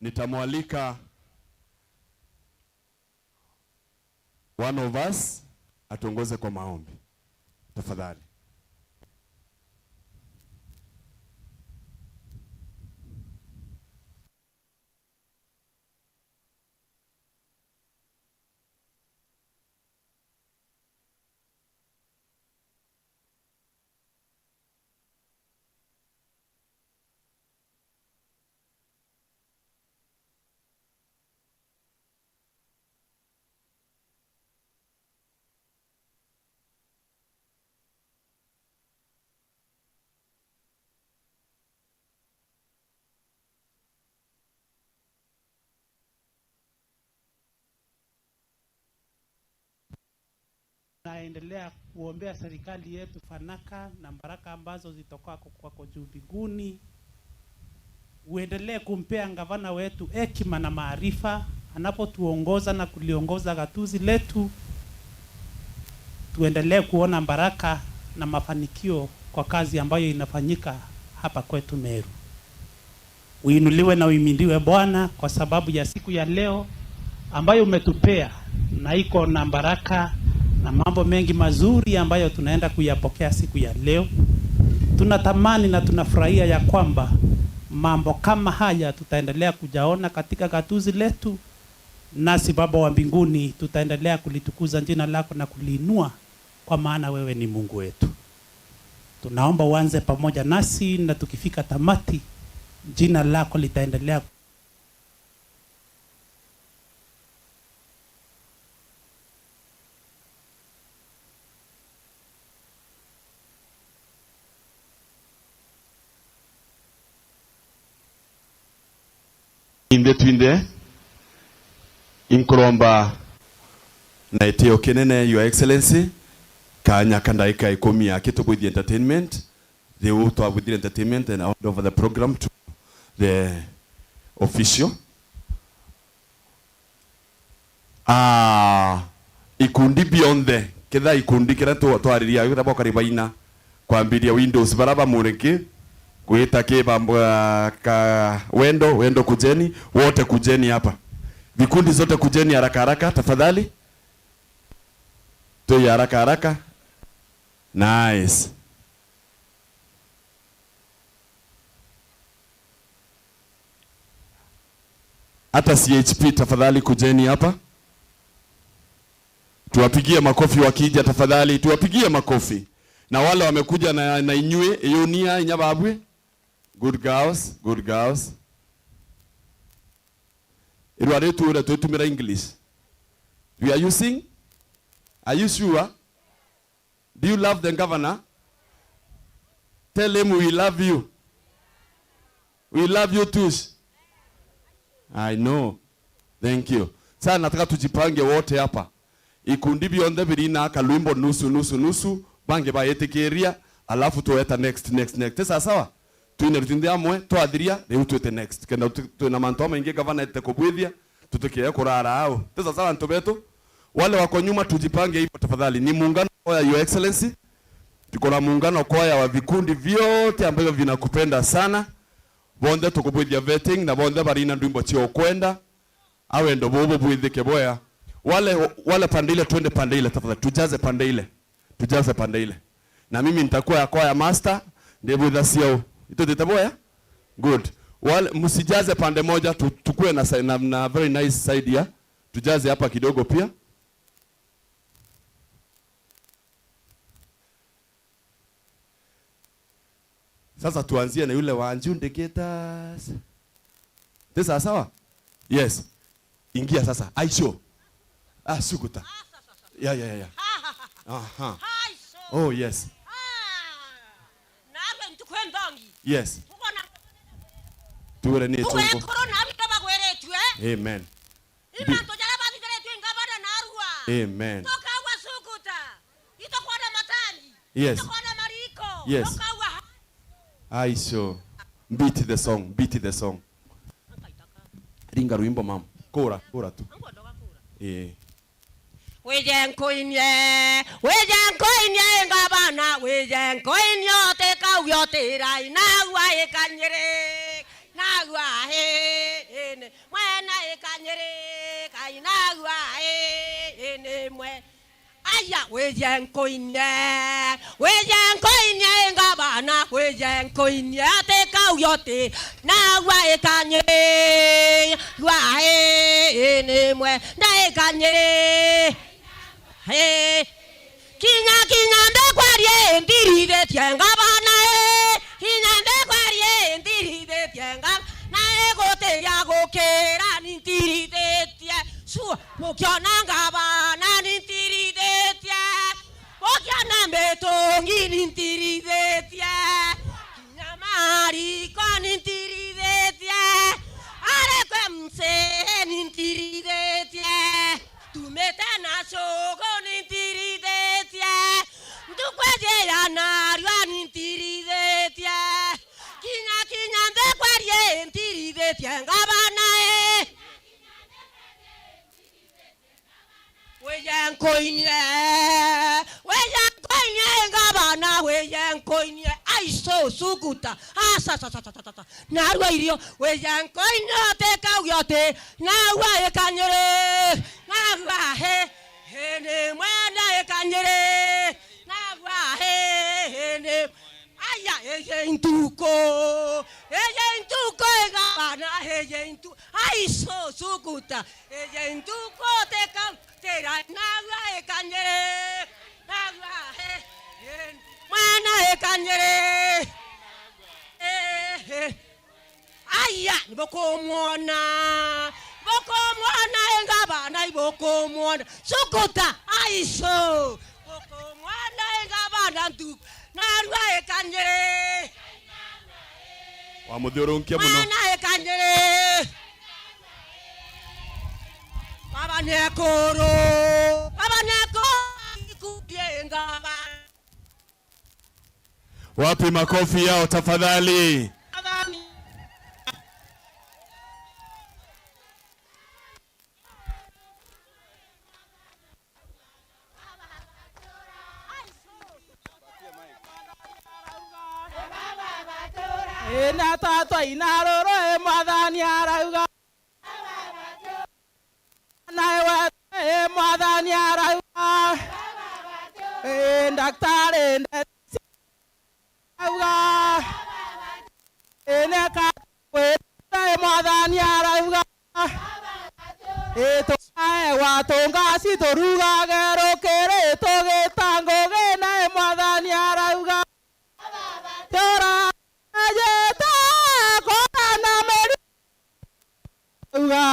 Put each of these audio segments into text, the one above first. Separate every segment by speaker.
Speaker 1: nitamwalika one of us atuongoze kwa maombi. Tafadhali.
Speaker 2: Naendelea kuombea serikali yetu fanaka na baraka ambazo zitoka kwako juu mbinguni. Uendelee kumpea gavana wetu hekima na maarifa anapotuongoza na kuliongoza gatuzi letu. Tuendelee kuona baraka na mafanikio kwa kazi ambayo inafanyika hapa kwetu Meru. Uinuliwe na uimiliwe Bwana kwa sababu ya siku ya leo ambayo umetupea, na iko na baraka na mambo mengi mazuri ambayo tunaenda kuyapokea siku ya leo. Tunatamani na tunafurahia ya kwamba mambo kama haya tutaendelea kujaona katika gatuzi letu, nasi Baba wa mbinguni tutaendelea kulitukuza jina lako na kuliinua, kwa maana wewe ni Mungu wetu. Tunaomba uanze pamoja nasi, na tukifika tamati jina lako litaendelea
Speaker 1: Twinde inkuromba na eteo kenene Your Excellency kanya kandaika ikomi yake to with the entertainment, the author with the entertainment, and out over the program to the official ikundi beyond the kedha ikundi kera to ariria yura bokari baina kwambiria Windows baraba mureke kuita keba ka wendo kujeni, wote kujeni hapa. Vikundi zote kujeni haraka haraka tafadhali. Toi haraka haraka. Nice. Hata CHP tafadhali kujeni hapa. Tuwapigie makofi wakija tafadhali, tuwapigie makofi. Na wale wamekuja na inywe eyonia inyababwe. Good girls, good girls. Irware tuura tutumira English. We are using? Are you sure? Do you love the governor? Tell him we love you. We love you too. I know. Thank you. Sasa nataka tujipange wote hapa. Ikundi bionde birina kalwimbo nusu bange bayetekeria alafu tueta next. Sasa sawa? Tuinerutinde amwe twadhiria reu twete next. Kenda tuna mantoma inge gavana etekobwithia tutekea kurara hao. Sasa sawa ntobeto. Wale wako nyuma tujipange hivyo tafadhali. Ni muungano kwa Your Excellency. Tuko na muungano kwa wa vikundi vyote ambavyo vinakupenda sana. Bonde tukubwithia vetting na bonde barina ndwimbo chio kwenda. Awe ndo bobo bwithike boya. Wale pande twende pande tafadhali. Tujaze pande ile. Na mimi nitakuwa ya master ndebu dhasio. Ito tetaboya? Good. Wale msijaze pande moja, tukue na very nice side ya. Tujaze hapa kidogo pia. Sasa tuanzie na yule wa Njunde Getas. Tesa sawa? Yes. Ingia sasa. Aisho. Sukuta. Yeah. Aha. Oh yes. Yes. Tuwele ni chungu. Amen. Amen. Yes. Yes. Aisho. Beat the song. Ringa ruimbo mam. Kora tu.
Speaker 3: Wejen koinye ngabana wejen koinyo te kauyo te rai na wa e kanyere na wa he aya wejenkoine ngabana wejenkoine ateka uyote na waekanye wae ndaekanye he kinya ndekwarie ndirire tiengabana kinya ndekwarie ndirire tiengabana na egoteria gokera nintirire tie su mokiona ngabana nintirire tie mokiona metongi nintirire tie kinya mari kon nintirire tie are kwemse nintirire tie tumetana sogo nintirire tie ndukweje ya narwa nintirire tie kinya ndekwarie nintirire tie ngabana wejenkoine ngabana wejenkoine aiso sukuta asasasasasa narwa irio wejenkoine teka uyote narwa ekanyere narwa he ne mwana ekanyere narwa he aya ejentuko ngabana ejentu aiso sukuta ejentuko teka tera narwa ekanyere narwa he mwana ekanyere aya nibokomwona ngabana ibokomwona sukuta aiso bokomwona ngabana ntu narwa ekanyere
Speaker 1: wamudhurunkia muno
Speaker 3: mwana ekanyere baba nekoro kujenga
Speaker 1: wapi makofi yao tafadhali.
Speaker 4: Ena tata inaroro mwadhani arauga naewa mwadhani arauga daktari arauga ene kakwe mwadhani arauga eto watonga sitoruga gero kere toge tango gena mwadhani arauga tora ajeta kona meri uga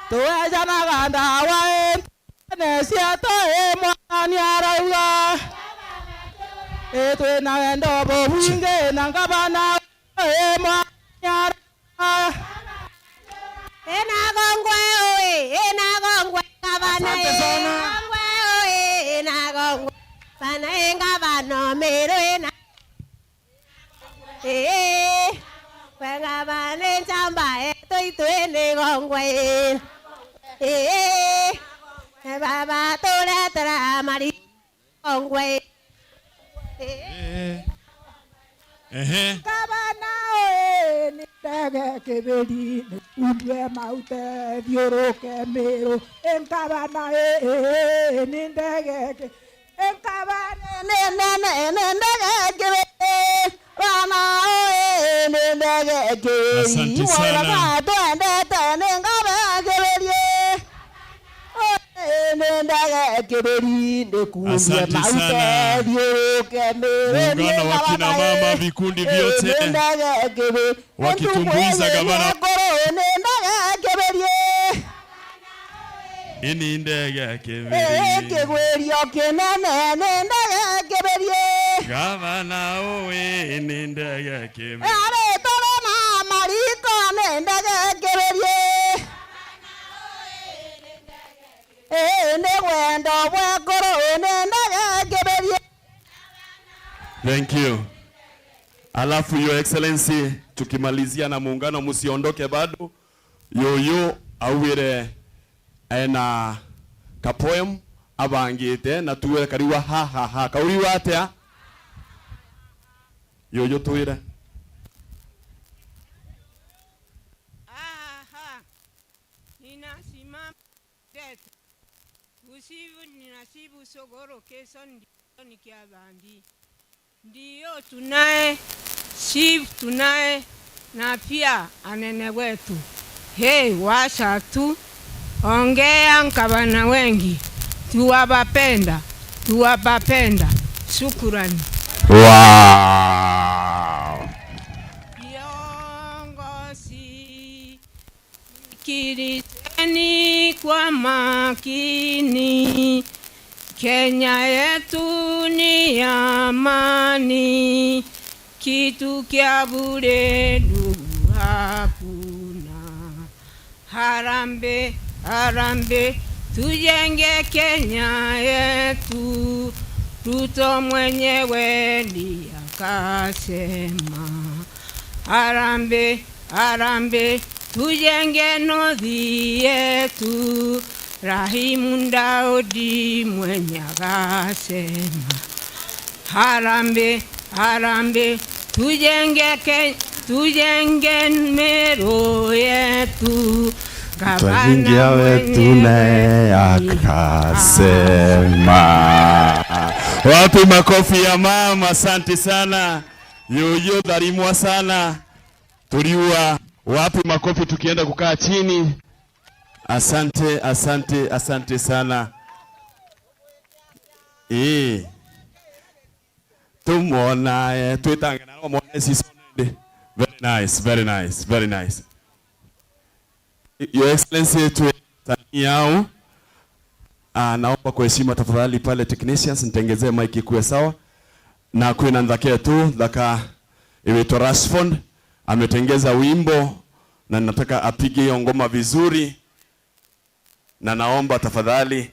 Speaker 4: to jana ganda wa ne siato mwadhani arauga eto na ndo bohinge na ngabana mwadhani arauga
Speaker 3: enagongwe ngabana enagongwe sana ngabana mero ena ngabana chamba toitwene gongwe baba tole tra mari gongwe
Speaker 4: Kabana ni daga kebedi udwe maute dioro kemero en kabana ni daga en kabana ne daga kebedi bana ni daga kebedi
Speaker 1: Asante sana.
Speaker 4: Twende tene ngaba kebedi nendaga kebedi ndekuje
Speaker 1: Asante
Speaker 4: maute
Speaker 1: sana.
Speaker 4: dioro kemero
Speaker 1: Muungano wa kina mama vikundi vyote wakitumbuiza gavana ini ndege kebedi gavana owe ini ndege kebedi Thank you. Alafu Your Excellency, tukimalizia na muungano, musiondoke bado. Yoyo awire ena kapoem abangite na tuwe kariwa ha kauriwa atia yoyo tuwire
Speaker 3: ninasimama
Speaker 5: Usivu ni nasibu sogoro keso ndiyo nikia bandi. Ndiyo tunae, Shiv tunae, na pia anene wetu. Hey, washa tu, ongea nkabana wengi. Tuwabapenda. Shukurani.
Speaker 1: Wow.
Speaker 5: Viongozi kiliteni kwa makini, Kenya yetu ni amani, kitu kya bure ndugu hakuna. Harambe, tujenge Kenya yetu, Ruto mwenyewe ndiye akasema. Harambe, tujenge Northi yetu, Rahimu Daudi mwenye akasema. Harambe, tujenge Meru yetu,
Speaker 1: Gavana wetu naye akasema. Wapi makofi ya mama, asante sana. Yoyo dharimwa sana. Tuliua. Wapi makofi tukienda kukaa chini. Asante sana. Tumona tuitangana na mwana sisi. Very nice. Your Excellency tuetaniao. Naomba kwa heshima tafadhali pale technicians nitengezee mic ikuwe sawa. Na kuina ndake tu daka iweto Rashford ametengeza wimbo na nataka apige hiyo ngoma vizuri. Na naomba tafadhali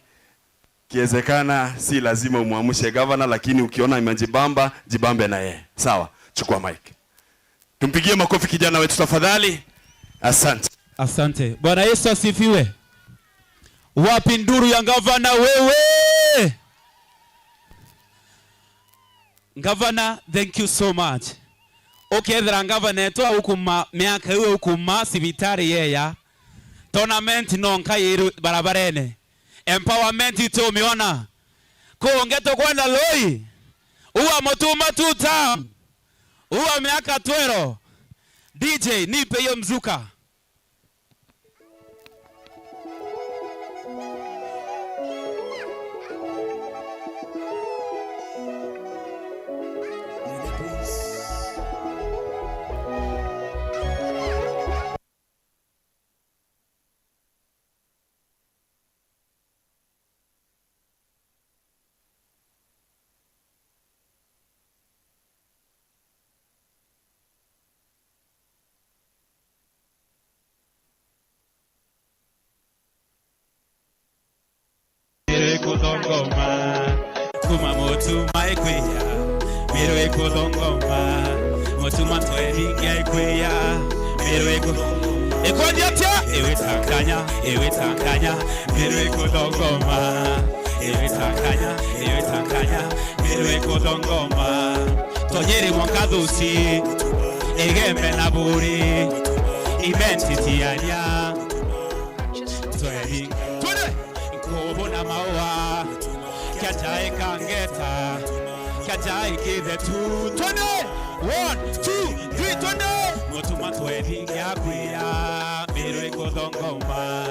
Speaker 1: kiwezekana si lazima umuamshe governor, lakini ukiona imejibamba jibambe na yeye. Sawa, chukua mic. Tumpigie makofi kijana wetu tafadhali. Asante.
Speaker 6: Bwana Yesu asifiwe. Wapi nduru ya gavana wewe? Gavana, thank you so much. Okay, the gavana to ukuma miaka hiyo ukuma sibitari yeya. Tournament nonka yiru barabarene. Empowerment ito umeona. Kuongeto kwenda loi. Uwa motuma tuta. Uwa miaka 12. DJ nipe hiyo mzuka. Motuma ekweya, mero ekodongoma. Motuma toelingi ekweya, mero ekodongoma. Ekodiatia, ewe tankanya, mero ekodongoma. Ewe tankanya, mero ekodongoma. Tonyeri mwankadusi, egembe naburi, imensiti anya. Toelingi, tuone, nkobo na maua. Kajai kangeta, Kajai give two, 1, 2, 3, 20. Motuma toevingi akuya, mero ekodongoma.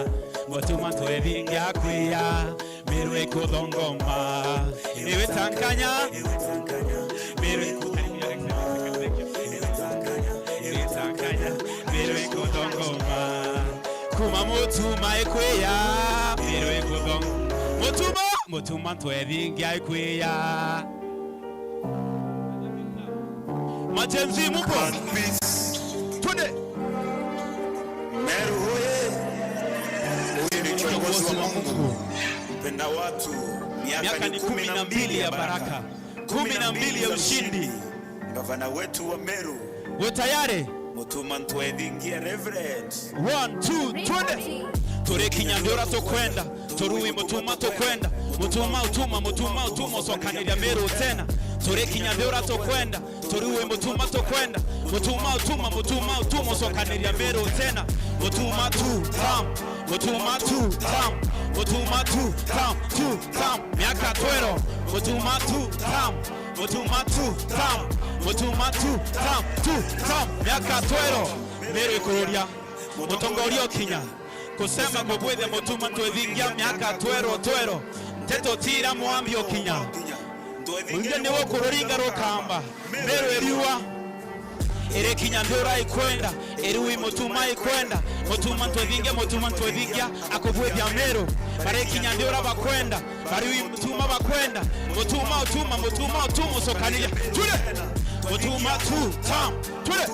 Speaker 6: Motuma toevingi akuya, mero ekodongoma. Ewe tankanya, mero ekodongoma. Kuma motuma ekuya, mero ekodongoma. Motuma toevingi aikweya. Machenzi mupo. Twende.
Speaker 7: Meru hoye. Huyu ni kiongozi wa Mungu. Penda watu. Miaka ni 12 ya baraka. 12 ya ushindi. Gavana wetu wa Meru.
Speaker 6: Wewe tayari?
Speaker 7: Motuma toevingi reverend.
Speaker 6: 1, 2, twende. Tore kinyandora to kwenda. Toruwi motuma to kwenda. Motuma utuma sokanira Meru tena. Tore kinyandora to kwenda. Toruwi motuma to kwenda. Motuma utuma sokanira Meru tena. Motuma tu tam. mutuma tu tam miaka twero mutuma tu tam miaka twero Meru ikururia mutongoria Kinya kusema ngobwethe mutuma twethingia miaka twero teto tira mwambi Kinya Unge niwo kururinga rukamba Meru eriwa ere Kinya ndora ikwenda eriwi mutuma ikwenda mutuma twethingia akobwethia Meru bare Kinya ndora bakwenda bari mutuma bakwenda mutuma sokanira tule mutuma tu tam tule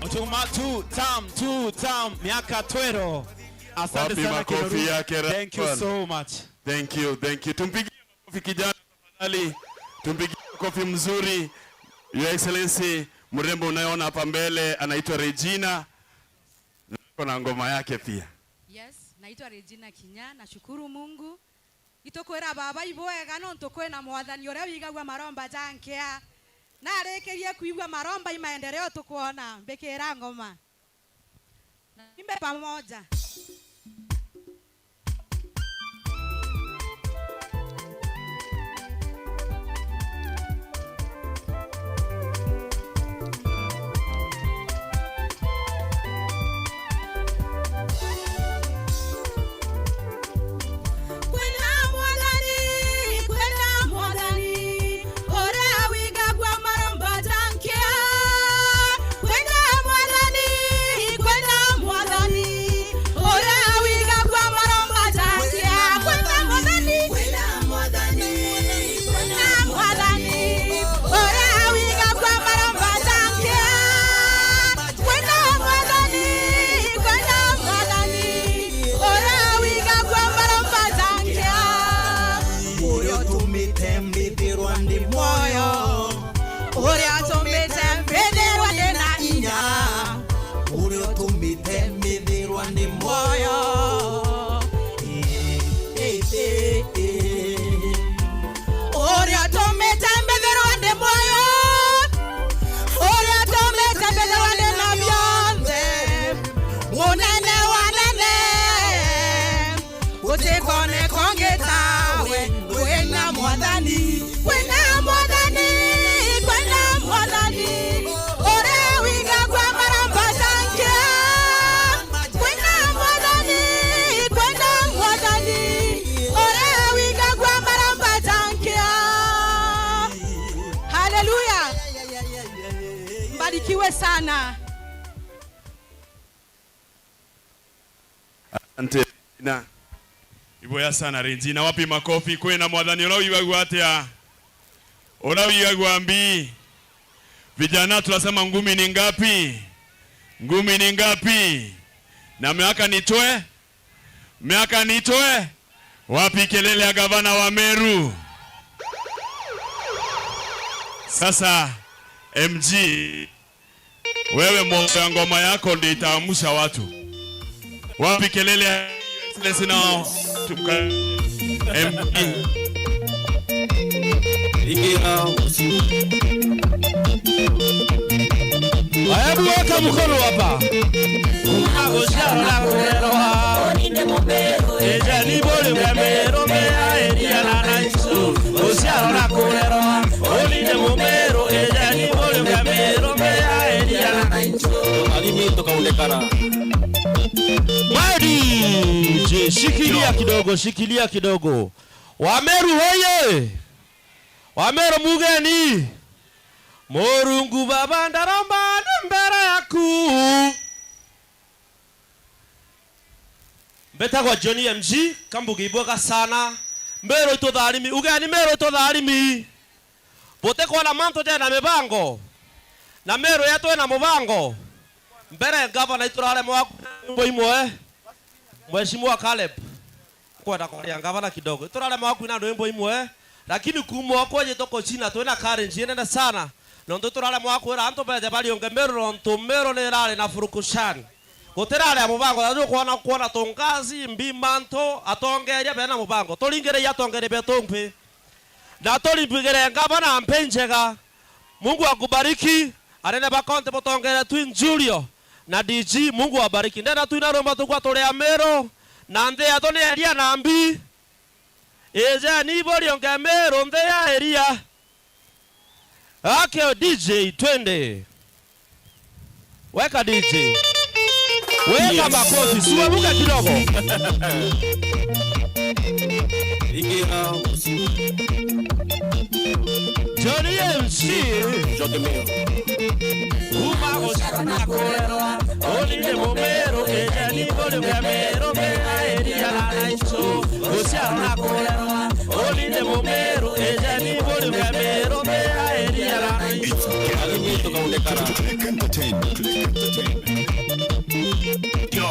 Speaker 6: mutuma tu tam miaka twero. Asante sana Kirubi. Thank you so much.
Speaker 1: Thank you. Tumpigie makofi kijana tafadhali. Tumpigie makofi mzuri. Your Excellency, mrembo unayeona hapa mbele anaitwa Regina. Na ngoma yake pia.
Speaker 8: Yes, naitwa Regina Kinya. Nashukuru Mungu. Itokwera baba iboega no ntokwena mwathani uria wigagwa maromba jankea. Na arekerie kuigwa maromba imaendeleo tukuona mbekera ngoma. Imbe pamoja. Mbarikiwe sana.
Speaker 1: Asante na iboya sana Regina. Wapi makofi kwena mwathani urawigagwa atia? Urawigagwa mbi. Vijana tunasema ngumi ni ngapi? Ngumi ni ngapi? Na miaka nitoe? Wapi kelele ya gavana wa Meru? Sasa MG, wewe moto ya ngoma yako ndio itaamsha watu. Wapi kelele ya Excellency nao? MG.
Speaker 6: Ayabu weka mkono hapa. Unagoshara kureroa. Oninde mumero. Eja ni bole mumero mea eria na naiso. Goshara kureroa. Oninde mumero. Eja ni bole mumero mea eria na naiso. Alimi tokaonekana. Madi, shikilia kidogo. Wameru hoye. Wameru mugeni. Morungu baba ndaromba mbere yaku. Mbeta kwa Johnny MG kambugi iboga sana. Mbero ito dharimi ugani mero ito dharimi. Bote kwa na manto tena mebango. Na mero yetu na mubango. Mbere gavana iturale mwaku imwe. Mheshimiwa Caleb. Kwa ndakoria gavana kidogo. Iturale mwaku ina ndo imwe. Lakini kumo kwa je toko China twena currency nene sana. Nondo turale mwakwira anto beje bali ongemero ntumero nerale na furukushani. Goterale mubango adu kuona tongazi mbimanto atongeria bena mubango. Tolingere ya tongere betongpe. Na tolipigere ngabana ampenjega. Mungu akubariki. Arene bakonte botongere Twin Julio na DG Mungu abariki. Ndena tuina Roma tukwa tole Amero
Speaker 9: Nande atone eria nambi. Eja ni bori ongamero nde ya eria. Okay, DJ twende. Weka DJ. Weka makofi, suamuka kidogo. Johnny MC Uma osana korero Oni de momero Eja ni bolo gamero Mea eria la naicho Osana korero Oni de momero Eja ni bolo gamero Mea eria la naicho
Speaker 7: Click Entertainment. Yo.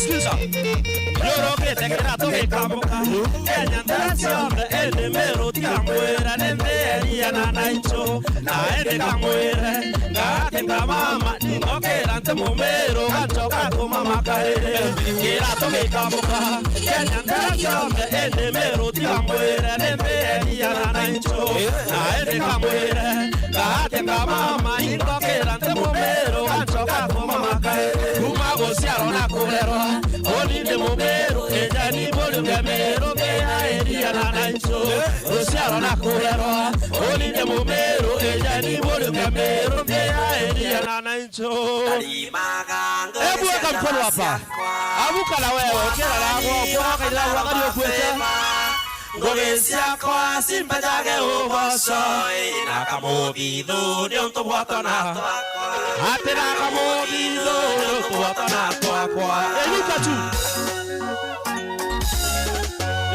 Speaker 9: Scusa, loro che te creato che camboca, e niantazione e nemmeno ti cambuera, nenderia nanaicio, na e te cambuere, na te mamma, no che l'ante momero, gancio caco mamma caere, creato che camboca, e niantazione e nemmeno ti cambuera, nenderia nanaicio, na e te cambuere, na te mamma, no che l'ante momero, gancio caco mamma caere, uma gosiaro na corero. Oni de momero, eja ni bolo gamero, mea eria na naicho. Osiaro na corero. Oni de momero, eja ni bolo gamero, mea eria na naicho. Ebu eka mkono hapa. Abuka la wewe, kera la wewe, kwa kaila wakati okueta. Gogesia kwa simba jage ubosoi. Nakamovido, nionto buatona. Ate nakamovido, nionto buatona. Eluka tu.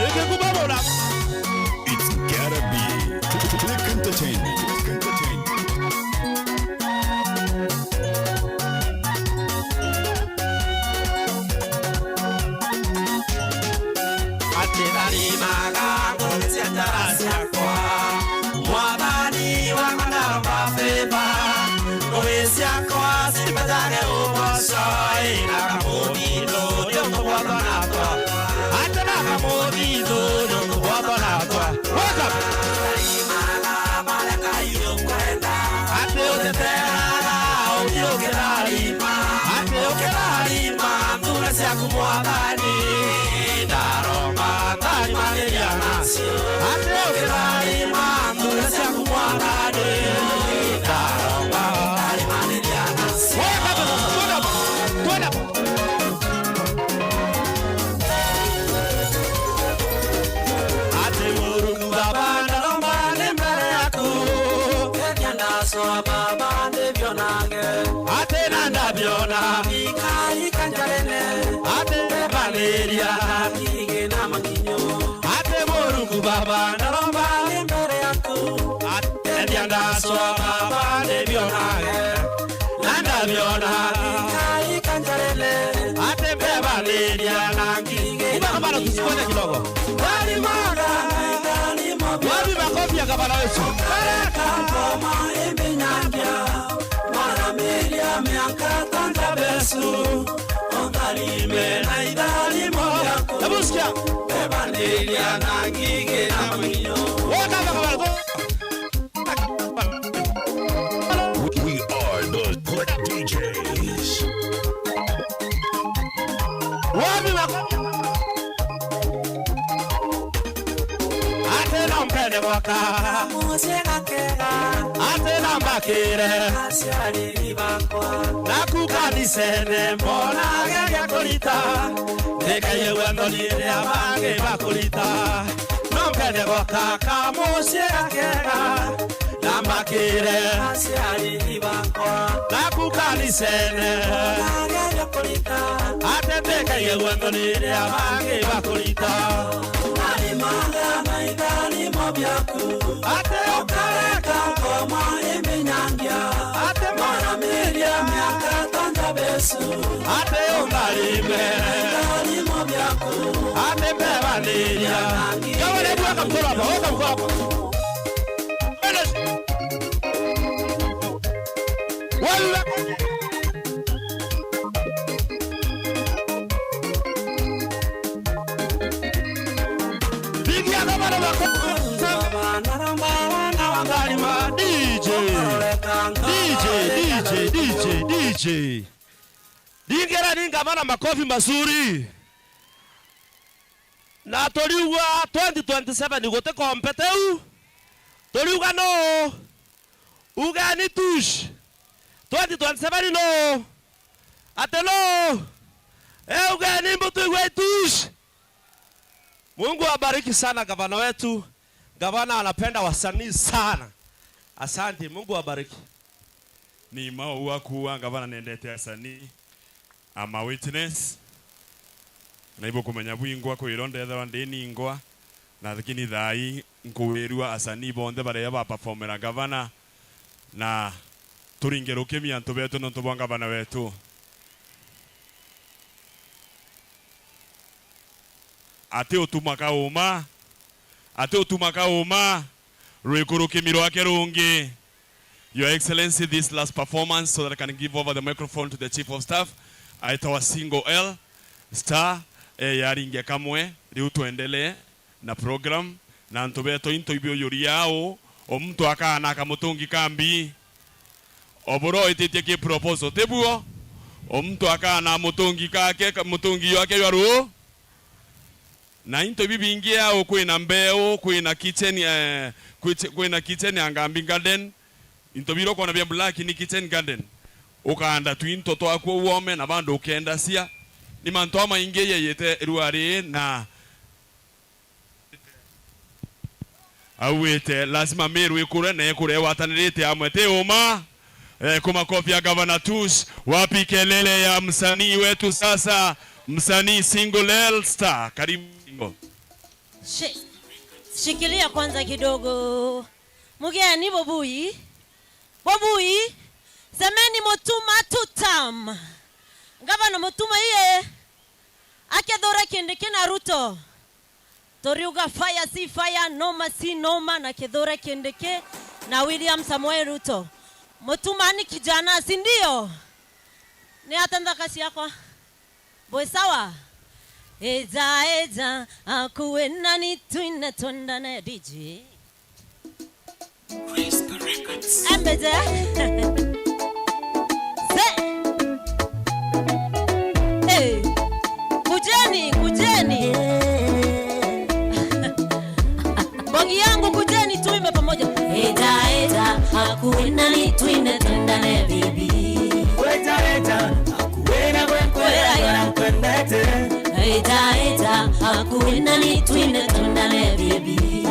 Speaker 9: Eke kubabona.
Speaker 7: It's gotta be Click Entertainment.
Speaker 9: Baba na romba mbere yako ate anda so baba de biona nanda biona kai kanjarele ate beba leria nangi uba kabalo tusikone kidogo wali mara ndani mobi wapi makofi ya kabalo wetu baraka kama imenyangia mara melia miaka tanda besu ongalime na idali moya tabusikia Bandelia na gige na manyo.
Speaker 7: We are the Click DJs.
Speaker 9: Ate na mpende waka. Ate na mbakire. Na kukanisene mbona gege kolita. Deka yewendo nire abange bakulita. Nompende goka kamose akega. Nambakire. Nakukanisene. Ate deka yewendo nire abange bakulita. Nalimanga maidani mobyaku. Ate okareka koma eminyangia. Ate mwana miria miaka tanda besu. Ate ongalime. Ate beba leria. Yawe lebu waka mkono hapa, waka mkono hapa. Wali wako. Bigi ya gabana wako. Gabana ramba wana wangalima. DJ DJ. Ningera ningamana makofi mazuri. Na toriuga 2027 nigote kompeteu. Toriuga no. Ugani tush. 2027 no. Atelo. Ugani mbutu tush. Mungu abariki sana gavana wetu. Gavana anapenda wasanii sana. Asante, Mungu abariki.
Speaker 10: Ni maua kuwa gavana nendete asanii. Ama witness. Na hivyo kumenya bwingwa kuironda etha ndini ingwa. Na lakini thai nkuwirua asanii bonde bare ba performera gavana. Na turingeruke miantu betu no tubanga gavana wetu. Ate utumaka uma rwikuruke miro wake rungi. Your Excellency, this last performance, so that I can give over the microphone to the Chief of Staff. Aitawa single L star yaringe kamwe riu tuendelee na program na ntubeto into ibyo yuri yao omuntu akana akamutungi kambi oboro ititie ki proposal tebuo omuntu akana mutungi kake mutungi yake yaru na into bibingi yao kwina mbeo kwina kitchen angambi garden into biro kona bya black ni kitchen garden ukaanda twinto twakwo wome na bando ukenda sia ni manto ama ingeye yete ruari na awete lazima meru ikure na ikure watanirete amwete uma kuma kofi ya Governor Tush. Wapi kelele ya msanii wetu sasa, msanii single L star. Karibu single.
Speaker 3: Shikilia kwanza kidogo. Mugeni Bobui semeni Mutuma tutam. Gavana Mutuma iye akedhora kende kena Ruto toriuga fire si fire, noma si noma, na kedhora kendeke na William Samoei Ruto. Mutuma ni kijana si ndio? Ni atanda kasi yako boy sawa. Eza akuena ni twina tonda na DJ Embeze Hey, kujeni Bongi yangu kujeni tuimbe pamoja. Eza akuena ni twina tonda na baby. Eza akuena kwenda kwendete. Eza akuena ni twina tonda na baby.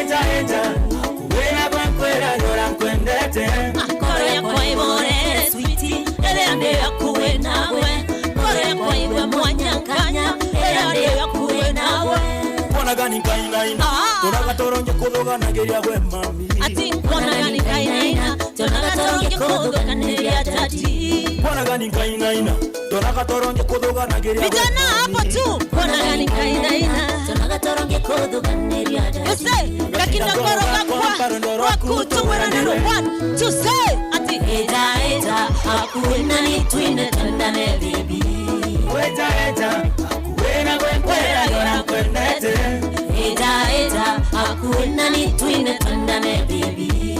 Speaker 3: Eza akuena kwenda kwendete. Akore kwa ibore sweetie, ele ande akuena we. Kore kwa ibwe mwanyanganya, ele ande akuena we.
Speaker 9: Kona gani kaina tonaga toronje kudoga nageria we mami.
Speaker 3: Ati kona gani kaina tonaga toronje kudoga nageria tati.
Speaker 9: Kona gani kaina tonaga toronje kudoga nageria.
Speaker 3: Vijana hapo tu. Kona gani kaina tonaga toronje kudoga nageria tati. You say lakini ngoroga kwa wakutu wena nero 1 2 say ati eza akuena ni twine tandane baby. Eza akuena kwenda kwendete. Eza akuena ni twine tandane baby.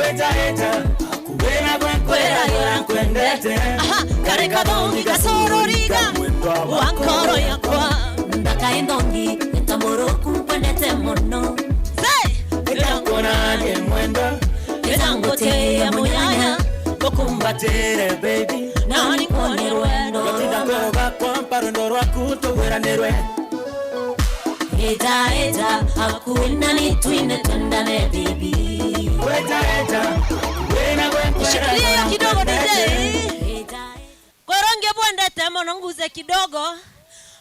Speaker 3: Eza akuena kwenda kwendete. Aha kareka dongi kasororiga wankoro yakwa ndaka indongi entamoroku kwendete mono. Say eza kona ni mwendo eza ngote ya muyaya bokumbatere baby nani kone rwendo
Speaker 9: Yotinda koroga kwa mparo ndoro akuto wera nerwe.
Speaker 3: Eza akuena ni twine tandane baby.
Speaker 9: Eza akuena kwenda.
Speaker 3: Shikilia kidogo DJ. Koronge bwendete mono nguze kidogo.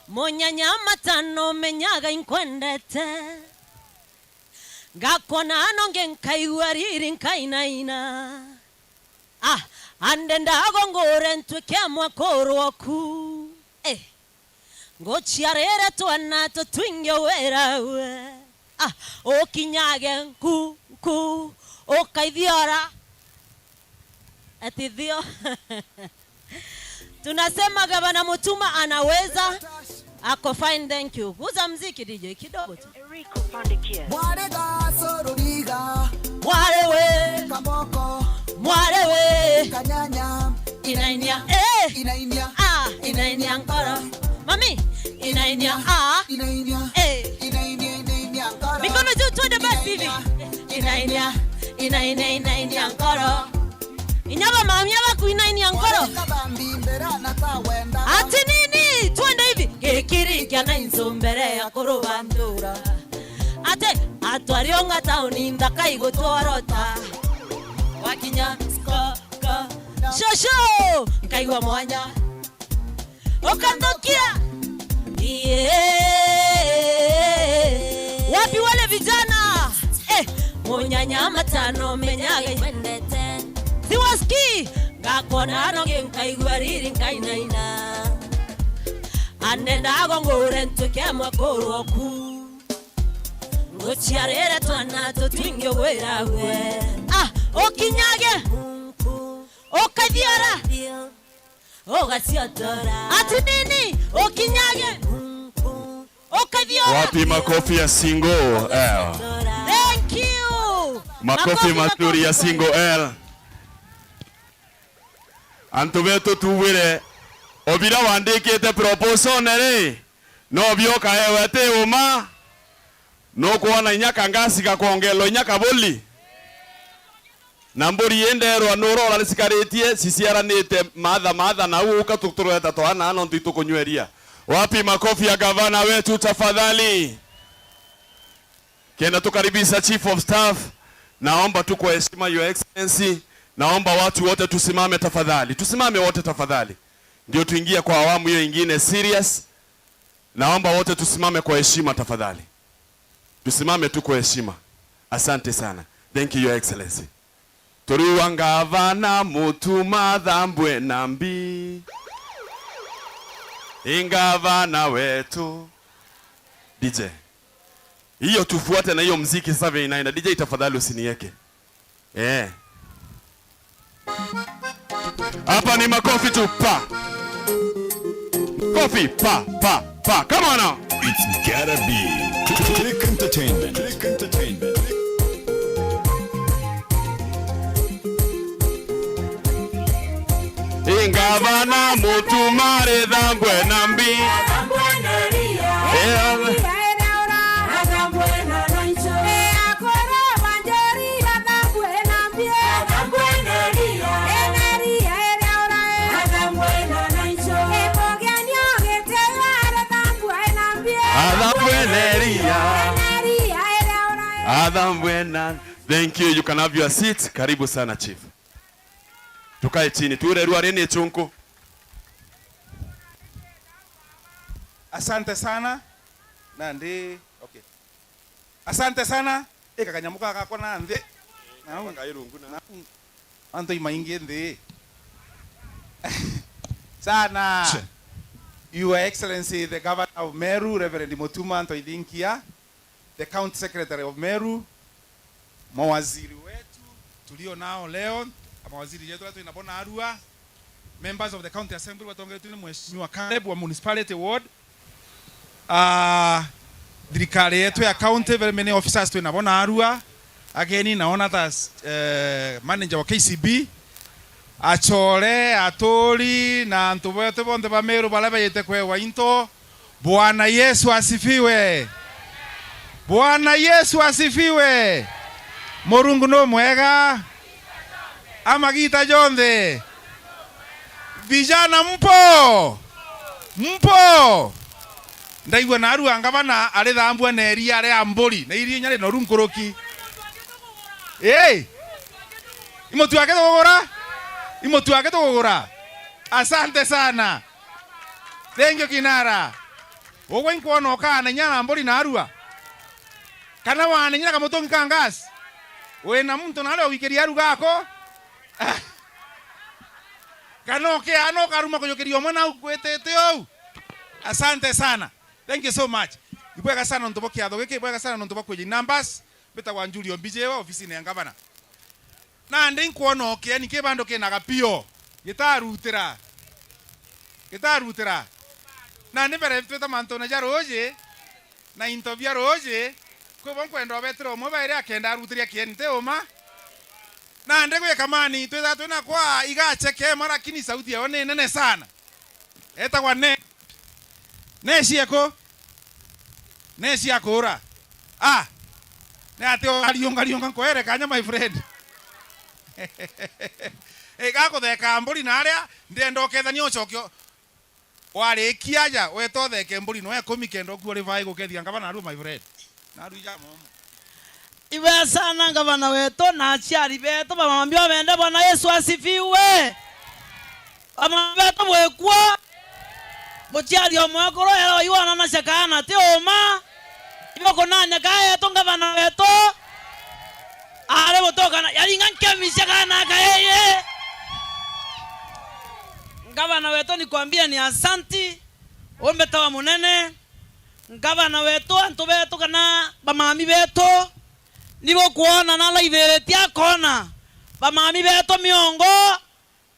Speaker 3: Monyanya matano menyaga inkwendete. Gakona anonge nkaiwariri nkainaina. Ande ndagongore ntweke mwakoro waku. Ngochiarere twana to twinge werawe. Okinyage nku okaithiora. Atithio. Tunasema Gavana Mutuma anaweza. Ako fine, thank you. Guza mziki DJ kidogo tu.
Speaker 4: Mware gaso ruriga.
Speaker 3: Mware we.
Speaker 4: Kamoko.
Speaker 3: Mware we.
Speaker 4: Kanyanya.
Speaker 3: Inainia. inainia ngoro. Mami, inainia mikono juu tuende basi hivi. Inainia ngoro. Inyaba mami yaba inainia ngoro. Ati nini? Tuende hivi. Gekiri kiana inzumbere ya kurubandura. Ate atwarionga tauni ndaka igotwarota. Wakinya skaka. Shosho nkaigwa mwanya. Okandokia. Wapi wale vijana? Munyanya matano menyage wendete. Siwaski ngakona ronge nkaigwa riri nkainaina. Anenda ngore ntuke makoroku. Ngochiarere twana tutwinge werawe. Okinyage. Okadiara. Ogasiatora. Ati nini? Okinyage. Okadiara.
Speaker 10: Wapi makofi ya Single L?
Speaker 3: Thank you.
Speaker 10: Makofi mazuri ya Single L. Antubeto tuwire obira wandikite proposal nere no byoka ewete uma no kuona nyaka ngasi gakongelo nyaka boli namburi yenderwa nurora lisikaretie sisiaranite madha na uka tutureta toana ano ntitukunyweria. Wapi makofi ya gavana wetu tafadhali? Kenda tukaribisha Chief of Staff. Naomba tu kwa heshima Your Excellency, naomba watu wote tusimame tafadhali. Tusimame wote tafadhali. Ndio tuingie kwa awamu hiyo ingine serious. Naomba wote tusimame kwa heshima tafadhali. Tusimame tu kwa heshima. Asante sana. Thank you Your Excellency. Turuwa ngavana mutuma dhambwe nambi. Ingavana wetu. DJ. Hiyo tufuate na hiyo mziki sasa vile inaenda. DJ tafadhali usinieke. Hapa ni makofi tu pa. Kofi pa. Come on now.
Speaker 11: It's gotta be Click Entertainment.
Speaker 10: Ingavana mutumare dhambwe nambi. Thank you. You can have your seat. Karibu sana Chief. Tukae chini. Turerua rene chunku.
Speaker 12: Asante sana. Nandi. Okay. Asante sana. Kakanyamuka kako na nde. Na irungu na. Anto imaingi nde. Sana. Your Excellency, the Governor of Meru, Reverend Mutuma Antoidinkia, the County Secretary of Meru, mawaziri wetu tulio nao leo, mawaziri yetu watu inabona Arua, members of the County Assembly watongetu ni mheshimiwa Caleb wa Municipality Ward, dirikali yetu ya county, very many officers tu inabona Arua, ageni naona tas manager wa KCB, Achole, Atori, na antubote bonde ba Meru balaba yete kwewa into. Bwana Yesu asifiwe. Bwana Yesu asifiwe. Morungu no mwega. Amagita jonde. Vijana mpo. Ndaigwa na Arua ngabana ale dhambwa na eria ale amboli. Na iri nyale no runkoroki. Imotu yake togora? Imotu yake togora? Asante sana. Thank you Kinara. Wowe nkono kana nyana amboli na Arua. Kana wane nyina kamotongi kangas. We na muntu na leo wikeri Aru gako. Kanoke ano karuma kujokeri omwana ukwetete au. Asante sana. Thank you so much. Ibweka sana ntoboki adogeke ibweka sana ntobako ji numbers beta wa Julio Mbijewa ofisi ne ngabana. Na ndi nkono ke ni ke bando ke nagapio. Gitarutira. Na ndi bere tweta manto na jaroje. Na interview roje. Kwa bonkwendo betro mo baire akenda rutiria kiente oma. Na ndego ya kamani tweta twena kwa iga cheke mara kini sauti ya one nene sana. Eta kwa ne Nesieko. Nesiakora. Ne ateo alionga koere kanya my friend. Gako theka mburi na aria ndendo kethani ocokio. Wale kiaja weto theke mburi no ekomi kendo ku revive gukethia ngabana aru my friend. Na aru ja momo.
Speaker 13: Iwe sana ngabana weto na aciari beto bamambia bende Bwana Yesu asifiwe. Bamambia beto bwekwa. Muciari omwe koro ero iwana na shakana ti oma. Iboko nanya kae to ngabana weto. Ale botoka na yaringa nkemi shakana kae. Ngabana weto nikwambia ni asanti. Ombe tawa munene. Ngabana weto antu beto kana bamami beto. Nibo kuona na live tia kona. Bamami beto miongo.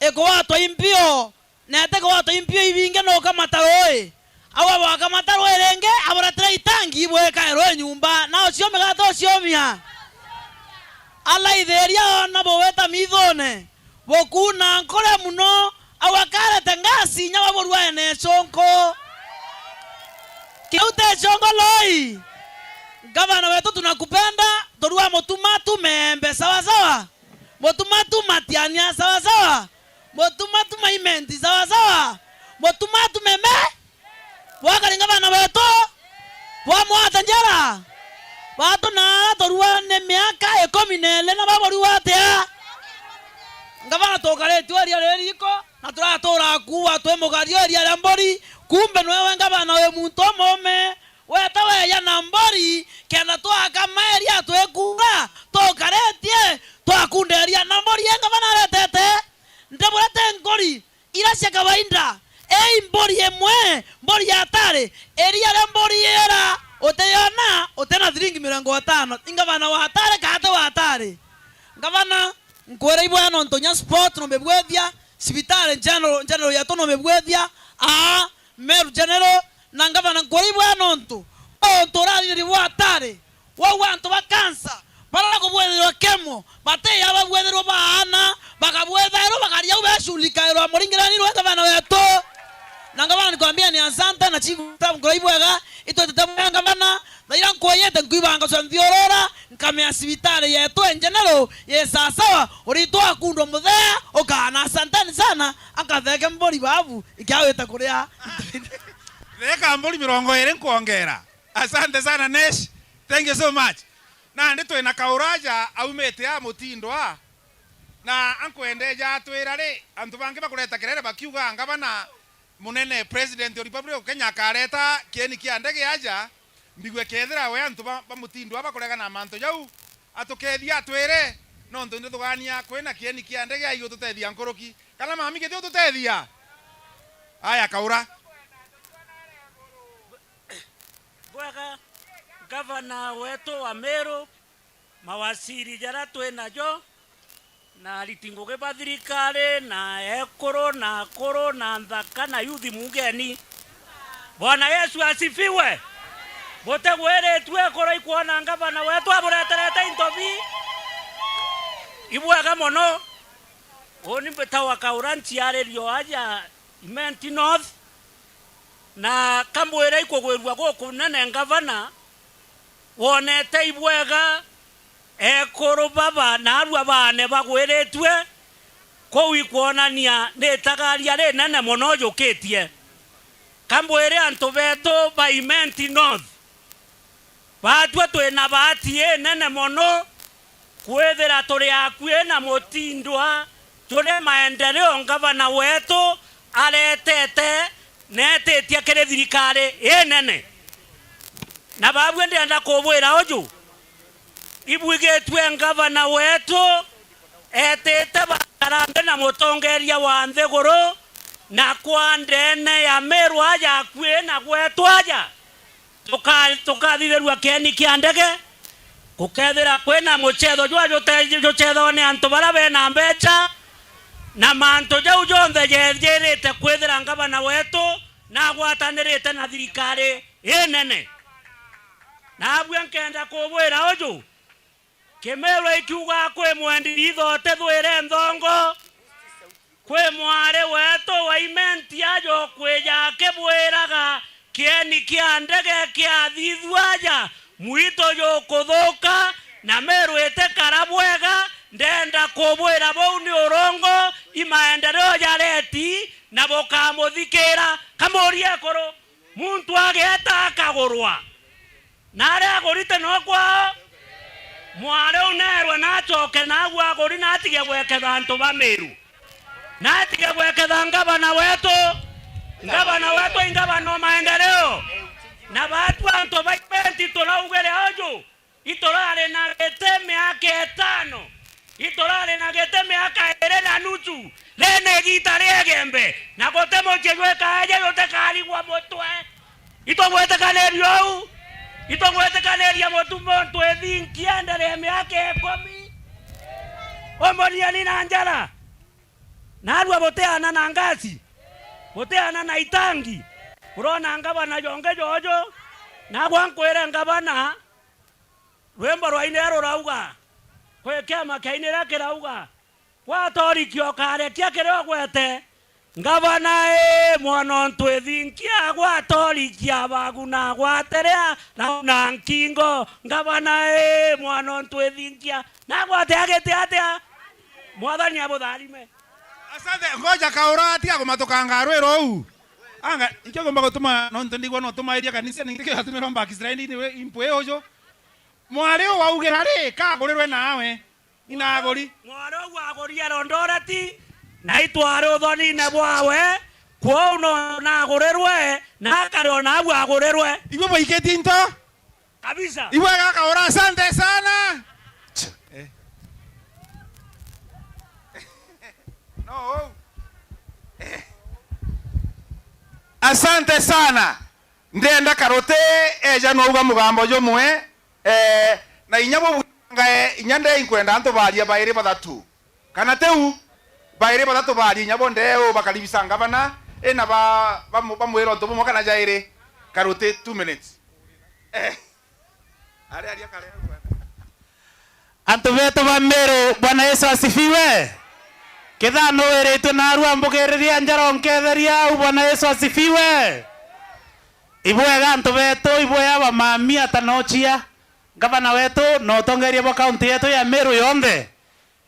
Speaker 13: Eko watu impio. Nete ko watu impio ibinge no kamataroe. Awa wakamataroe renge abora itangi bweka ero nyumba. Na osiome gato osiomia. Ala ideria na boweta midone. Bokuna nkole muno. Awakare tengasi nyawa borwa ene sonko. Kiute sonko loi. Gavana wetu tunakupenda. Torua motumatu membe sawa sawa. Motumatu matiania sawa sawa. Motumatu maimenti sawa sawa. Motumatu meme. Wakari gavana wetu. Wamuata njara. Watu na torua ne miaka 14 na baborua tea. Gavana tokaretwa ria riko. Na turatora kuwa twemugario ria ria mbori. Kumbe nwewe gavana we muntu mome. Wetawe ya nambori kena twaka meria twekura tokaretie twakunderia nambori yenga banaretete ndabulete ngori irasya kawaida mbori emwe mbori atare eria ya mbori era oteyona otena shilingi 50 ingabana wa atare kate wa atare ngabana nkwere ibwa no ntonya sport no bebwethia sibitare general ya tono bebwethia Meru general na ngabana nkwere ibwa no nto torali ni watare wa wantu bakansa para kubwethero kemo bate ya babwethero baana bakabwethero bakaria ubeshulika ero amoringirani rwenda bana weto nangabana nikwambia ni asante na chifu tamu ngoibwega ito tetamanga bana naira nkoyete ngibanga so ndiorora nkamea sibitare yetu enjenero yesa sawa urito akundo muthea okana asante sana akatheke mbori babu ikaweta kuria
Speaker 12: theka mbori 20 nkuongera. Asante sana Nesh. Thank you so much. Na ndito ina kauraja aumete ya mutindwa. Na ankuendeja twira ri antu bangi bakureta kerere bakiuga ngabana munene president of Republic of Kenya kareta kieni kia ndege aja mbigwe kethira we antu bamutindwa bakurega na manto jau atukethia twire no ntu ndithugania kwina kieni kia ndege ayo tutethia nkoroki kana mami githio tutethia aya kaura
Speaker 9: Bwega gavana wetu wa Meru mawasiri jara twena jo na litingoge bathirikari na ekoro na koro na nthaka na yuthi mugeni. Bwana Yesu asifiwe. Bote gwere twe koro ikuona gavana wetu abureterete intobi ibwega mono oni betawa kauranti arerio aja Imenti North na kamwere ikogwerwa goku nene ngavana wonete ibwega ekoro baba na arwa bane bagweretwe ko ikuonania netagaria re nene mono yukitie kamwere antu beto ba Imenti North batwe twina bahati nene mono kwethera turi akue na mutindwa turi maendeleo ngavana wetu aretete nete tia kere thirikari nene na babwe ndenda kubwira oju ibwigetwe ngavana wetu etete bakarambe na mutongeria wa ntheguru na kwa ndene ya Meru aja akue na gwetu aja tukathitherua kieni kia ndege kukethira kwina muchetho jwajo juchetho ni antu bara bena mbecha na manto jau jonthe jerete kwethira ngavana wetu na gwatanirite na thirikari nene na abwe nkenda kubwira oju Kimeru ikiuga kwe mwendi ithote thwire nthongo kwe mware wetu wa Imenti ajo kweja kebwiraga kieni kia ndege kia thithwaja mwito yokuthuka na Meru etekara bwega ndenda kubwira bau ni urongo imaendeleo ya leti na bokamuthikira kamurie koro muntu ageta akagurwa nare agurite no kwao mware unerwe na choke na gwaguri na atige gweketha antu ba Meru na atige gweketha ngabana wetu ingabana maendeleo na batu antu ba ipenti tulaugere ojo itorare na geteme ake 5 itorare na geteme aka 2 lene gitare gembe na gotemo chegweka aje yote kali kwa motwe itogwete kanerio itogwete kaneria motumbo twezi kiendere miaka 10 omonia ni nanjara na arwa boteana na ngasi boteana na itangi urona ngabana jonge jojo na gwankwere ngabana rwembo rwainero rauga kwekea makainera kirauga watorikio kare kia kireo gwete ngabana mwana ntwethinkia gwatorikia baguna gwaterea na nkingo ngabana mwana ntwethinkia na gwate agete atia mwathani abutharime.
Speaker 12: Asante ngoja kaura atia kumatokanga rwero u anga ikyo gomba gutuma no ntondigwa no tuma iria kanisa ningike atumira mba Israeli ni impwe ojo mwari waugera ri kagurirwe nawe inagori
Speaker 9: mwari wagoria rondorati na itware uthoni ne bwawe kuono nagurirwe na karo na wagurirwe
Speaker 12: ibo boiketi into
Speaker 9: kabisa
Speaker 12: ibo kaura. Asante sana no asante sana ndenda karote eja no uga mugambo jo mwe na inyabo ngae inyande inkwenda anto baria baire badatu kana teu baire badatu bari nyabo ndeo bakalibisa ngabana ena bamwero nto mo kana jaire karote 2 minutes ari kale
Speaker 6: anto beto ba Meru. Bwana Yesu asifiwe. Kithano weretu na arua mbugereria njaro nketheria. Bwana Yesu asifiwe. Ibwega anto beto ibwega ba mami atanochia gavana wetu no tongeria bo county yetu ya Meru yonde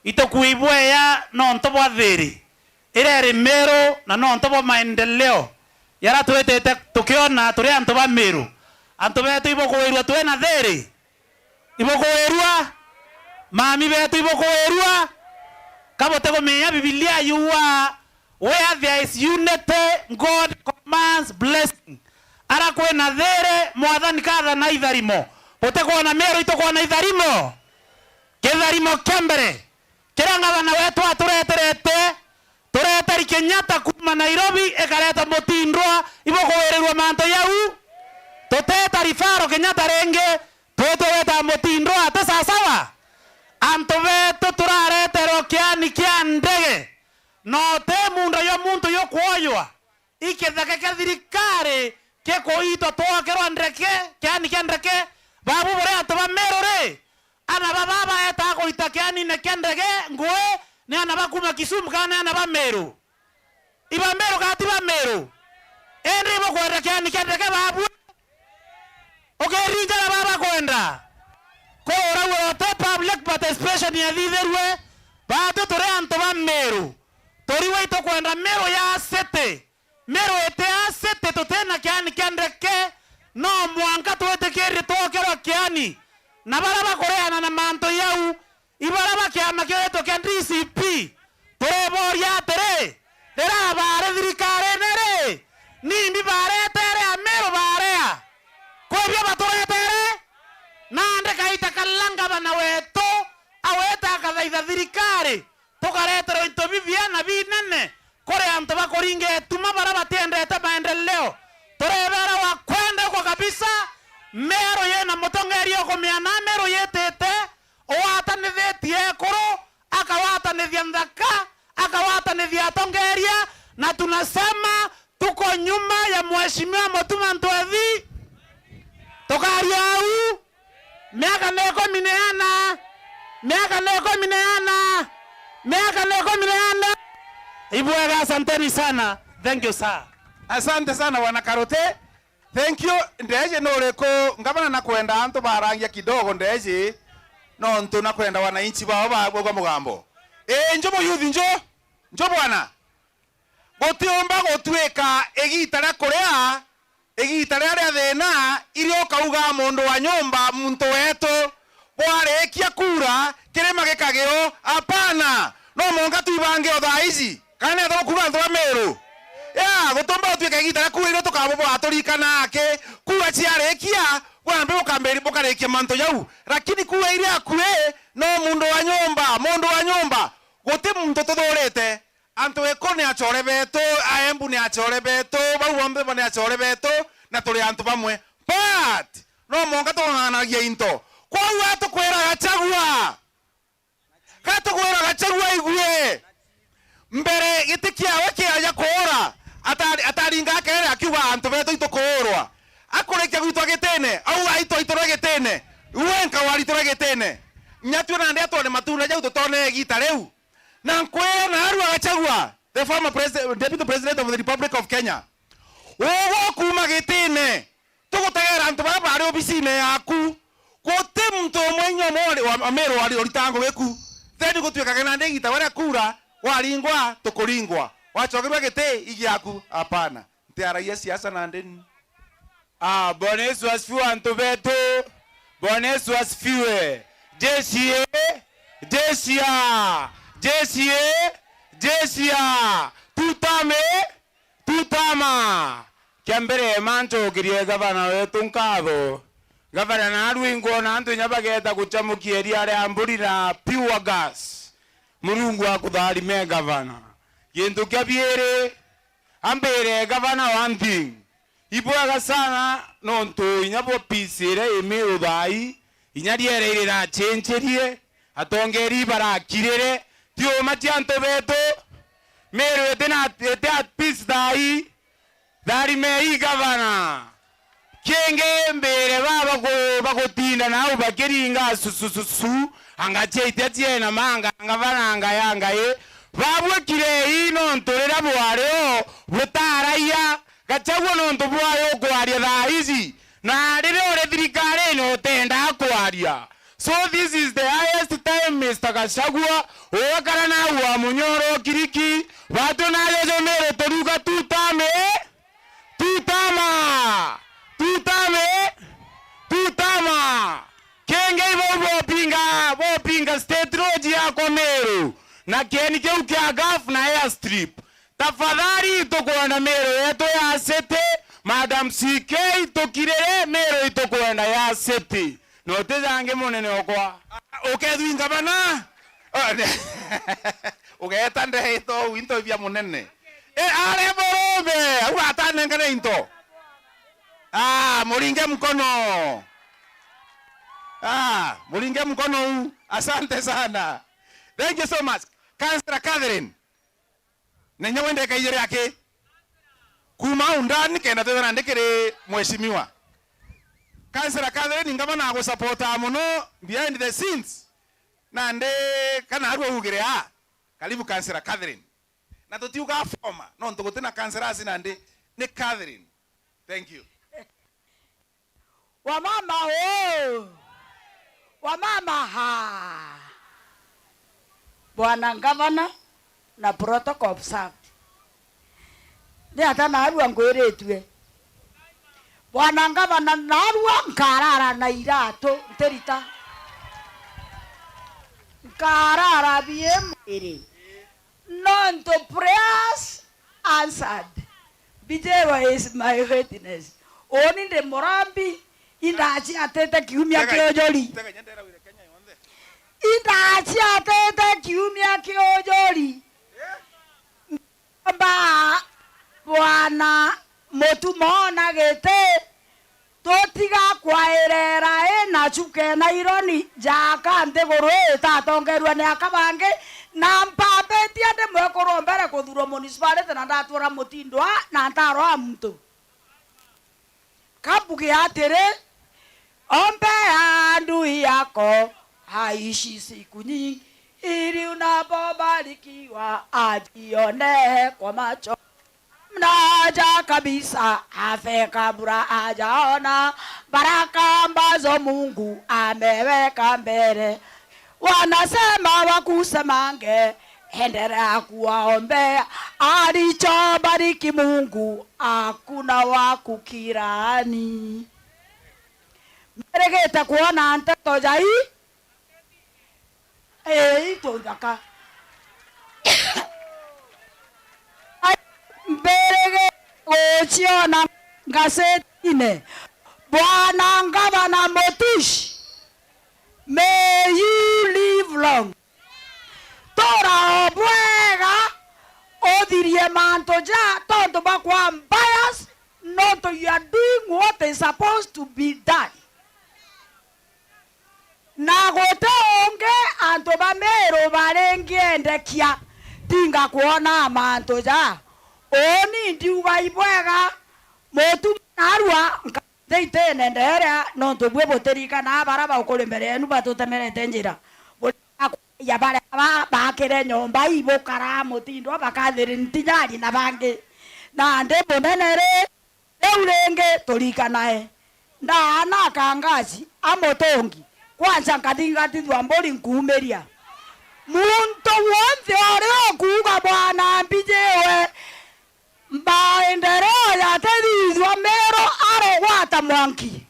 Speaker 6: itokuibweya no ntobo athiri ireri Meru na no ntobo maendeleo yara twetete tukiona turi anto ba Meru anto betu ibokuirwa twena thiri ibokuirwa mami betu ibokuirwa kabote kumenya Biblia yuwa where there is unity God commands blessing ara kwena thiri mwathani katha na itharimo utekwa na Meru itokwa na itharimo kitharimo kembere kiranga bana wetu atureterete tureteri Kenyatta kuma Nairobi ekareta mutindwa ibokuwerirwa manto yau tuteta rifaro Kenyatta renge twetweta mutindwa ate sasawa anto betu turaretero kiani kia ndege no te munda yo muntu yo kuoywa ikethake kathirikari kekoito twakerwa ndeke kiani kia ndeke babu bore anto ba Meru re ana baba eta goita kiani ne kendege ngwe ne ana bakuma Kisumu kana ana ba Meru iba Meru kati ba Meru enri bo kwenda kiani kendege babu okerinja na baba kwenda ko ora to public participation ya thitherwe bado tore anto ba Meru tori we to kwenda Meru ya sete Meru ete ya sete to tena kiani kendege no mwanka tuwete kiri tokerwa kiani na baraba koreana na manto yau ibaraba kiama kieto kia DCP torebo ya tere tera bare thirikare nere nindi bare tere a Meru bare kwebya batore tere nande kaita kalanga bana weto aweta kathaitha thirikare tukaretero into bibiana binene kore anto bakoringe tuma baraba tendete maendeleo torebera wa kwenda kwa kabisa Meru yena mutongerio kumiana Meru yetete owatanithietie kuru akawatanithia nthaka akawatanithia tongeria na tunasema tuko nyuma ya mheshimiwa Mutuma Ntwethi tukaria au miaka neko mineana ibwega. Asanteni sana, thank you sir.
Speaker 12: Asante sana wana Karote Thank you. Ndeje noreko ngabana nakwenda antu barangia kidogo ndeje. No ntu nakwenda wananchi bao bagwa mugambo. Njo mo youth njo bwana. Gotiomba gotweka egitara korea egitara ria thena irio kauga mundu wa nyumba muntu wetu warekia kura kirema gikagio apana no monga tuibange othaici kana ndo kuga ndo Meru ya gotomba gotweka egitara kura irio tukabo atorika nake kura ciarekia wambe ukamberi bokarekia manto yau lakini kura iria akue no mundu wa nyumba gote muntu tuthorete antu ekone achore beto aembu ni achore beto bawombe bane achore beto na tuli antu bamwe but no monga tuhanagia into kwa watu kwera gachagua igwe mbere gitikia wake aja kuora ataringa kere akiwa antu beto itokorwa akorekia gwitwa gitene au aito gitene wenka wari gitene nyatu na ndia tone matuna jau tutone gita reu na kwena aru agachagua the former deputy president of the Republic of Kenya wogo kuma gitine tugutegera antu baba ari obisine yaku gote mtu mwenyo mori wa Meru wari oritango weku then gutweka kana ndegita wari kura waringwa tukuringwa wachogerwa gite igiaku hapana ntiaragia siasa na ndeni Bwana Yesu asifiwe antu betu Bwana Yesu asifiwe Jesia tutama kiambere mancho kirie gavana wetu nkatho gavana na arwingo na antu nyabageta guchamukieria ari amburi na pure gas murungu akuthari me gavana kintu kiabiere ambere gavana one thing ibwaga sana no ntu inyabo pisire ime uthai inyariere ira chencherie atongeri barakirire tio matianto beto Meru etena peace dai dari mei gavana kenge mbere baba bagotinda nawe bakiringa susususu angacheite tiena manga ngavana ngayanga babwe kire ino ntorera bwareo butaraia gachagwo no ntobwayo kwaria thaizi na rire ore thirikari no tenda kwaria. So this is the highest time Mr. Gachagua wakara na wa munyoro kiriki watu na lezo Meru toruga tutama kenge bo pinga state road ya kwa Meru na keni keu kia gaf na airstrip tafadhali itokwenda Meru yeto ya sete Madam CK itokirere Meru itokwenda ya sete no tezange monene okwa okedwi ngabana ogeta ndeito winto bya monene ale borome awatane ngane into muringe mkono asante sana, thank you so much. Councillor Catherine nenye wende kaijere yake kuma undani kenda tena ndekere mheshimiwa Councillor Catherine ngabana go supporta muno behind the scenes na nde kana arwa ugere karibu Councillor Catherine na totiuga forma no ntogotena Councillor asina nde ne Catherine, thank you.
Speaker 14: Wamama wamama Bwana Gavana na protocol observed ni hata na arua ngwiritwe Bwana Gavana na arua nkarara na irato nterita nkarara biemere none to prayers answered. Bijewa is my witness. Oni de morambi indachi atete kiumia kiojori. Indachi atete kiumia kiojori. Ba Bwana motumona gete totiga kwaerera na chuke na ironi jaka nte gorwe tatongerwa ne akabange na mpapeti ande mwekorombere kuthuro municipality na ndatwara mutindwa na ntaro amto kabuge atere ombe andu yako haishi siku nyingi ili unapobarikiwa ajione kwa macho naja kabisa afe kabla hajaona baraka ambazo Mungu ameweka mbele. Wanasema wakusemange, endelea kuwaombea. Alichobariki Mungu hakuna wa kukirani. Mberegete kuona nteto jai ito ndaka mberege ochiona gazetine Bwana Gavana Motush, may you live long. Tora obwega odirie manto ja tonto bakwa bias not you are doing what is supposed to be done. Nagotonge antobamero barengiende kia tinga kuona manto ja oni ndiuga ibwega motu narwa deitene ndera no tobwe boterika na baraba ukole mbere enu batotemerete njira ya bare bakire nyomba ibo kara mutindo bakathiri ntinyari na bangi na ndebo nenere eurenge torika nae ndana kangazi amotongi kwanza nkathithwa mbori nkumeria muntu wonse ore okuga bwana mbijewe maendeleo yatethithwa mero arogwata mwanki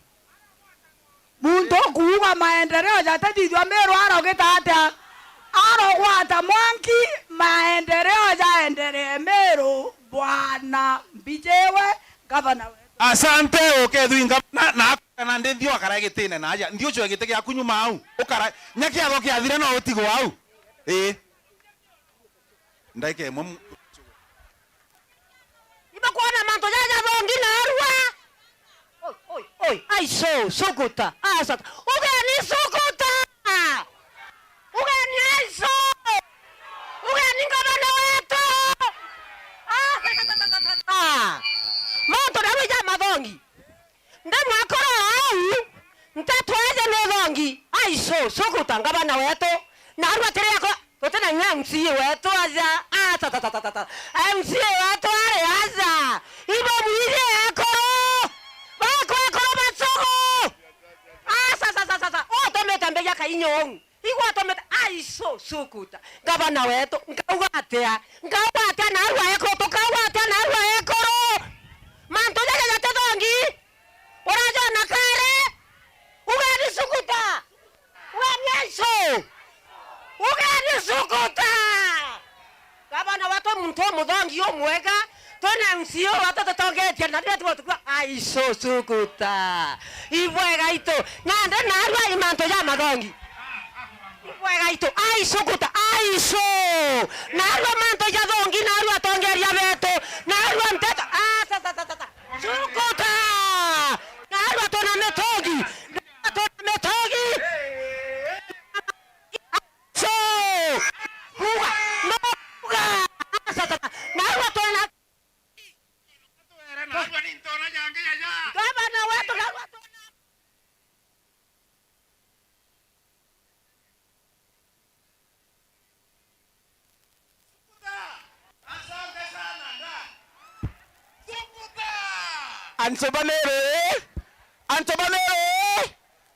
Speaker 14: muntu okuga maendeleo yatethithwa mero arogeta atia arogwata mwanki maendeleo yaendelee mero bwana mbijewe gavana.
Speaker 12: Asante okethwinga na ndio akara gitine na aja ndio cyo gitege akunyuma au ukara nyaki agoke athire no utigo au ndaike mum
Speaker 3: iba kuona manto jaja bongi na arwa oi aiso sokuta asat ugeni sokuta ugeni aiso ugeni gavana wetu manto na wija madongi ndemu akora au ntatwaje medongi aiso sokuta gavana wetu na arwa tere yako totena nyamsi wetu aza MCA wetu ale aza ibo mwije yako bako basoko sasa otometa mbeya kainyong igwatometa aiso sokuta gavana wetu ngaugatea na arwa yako tokawatea na arwa yako manto jaja yatodongi orajo nakare ugani sokuta ugani aiso ugani sokuta gavana wetu muntu mudongi omwega tona MCO watu totongetia na ndetu watu aiso sokuta ibwega ito nande narwa imanto ya madongi ibwega ito aiso kuta aiso narwa manto ya dongi narwa tongeria beto narwa mteta sokuta narwa tona metogi so kuga narwa tona gavana wetu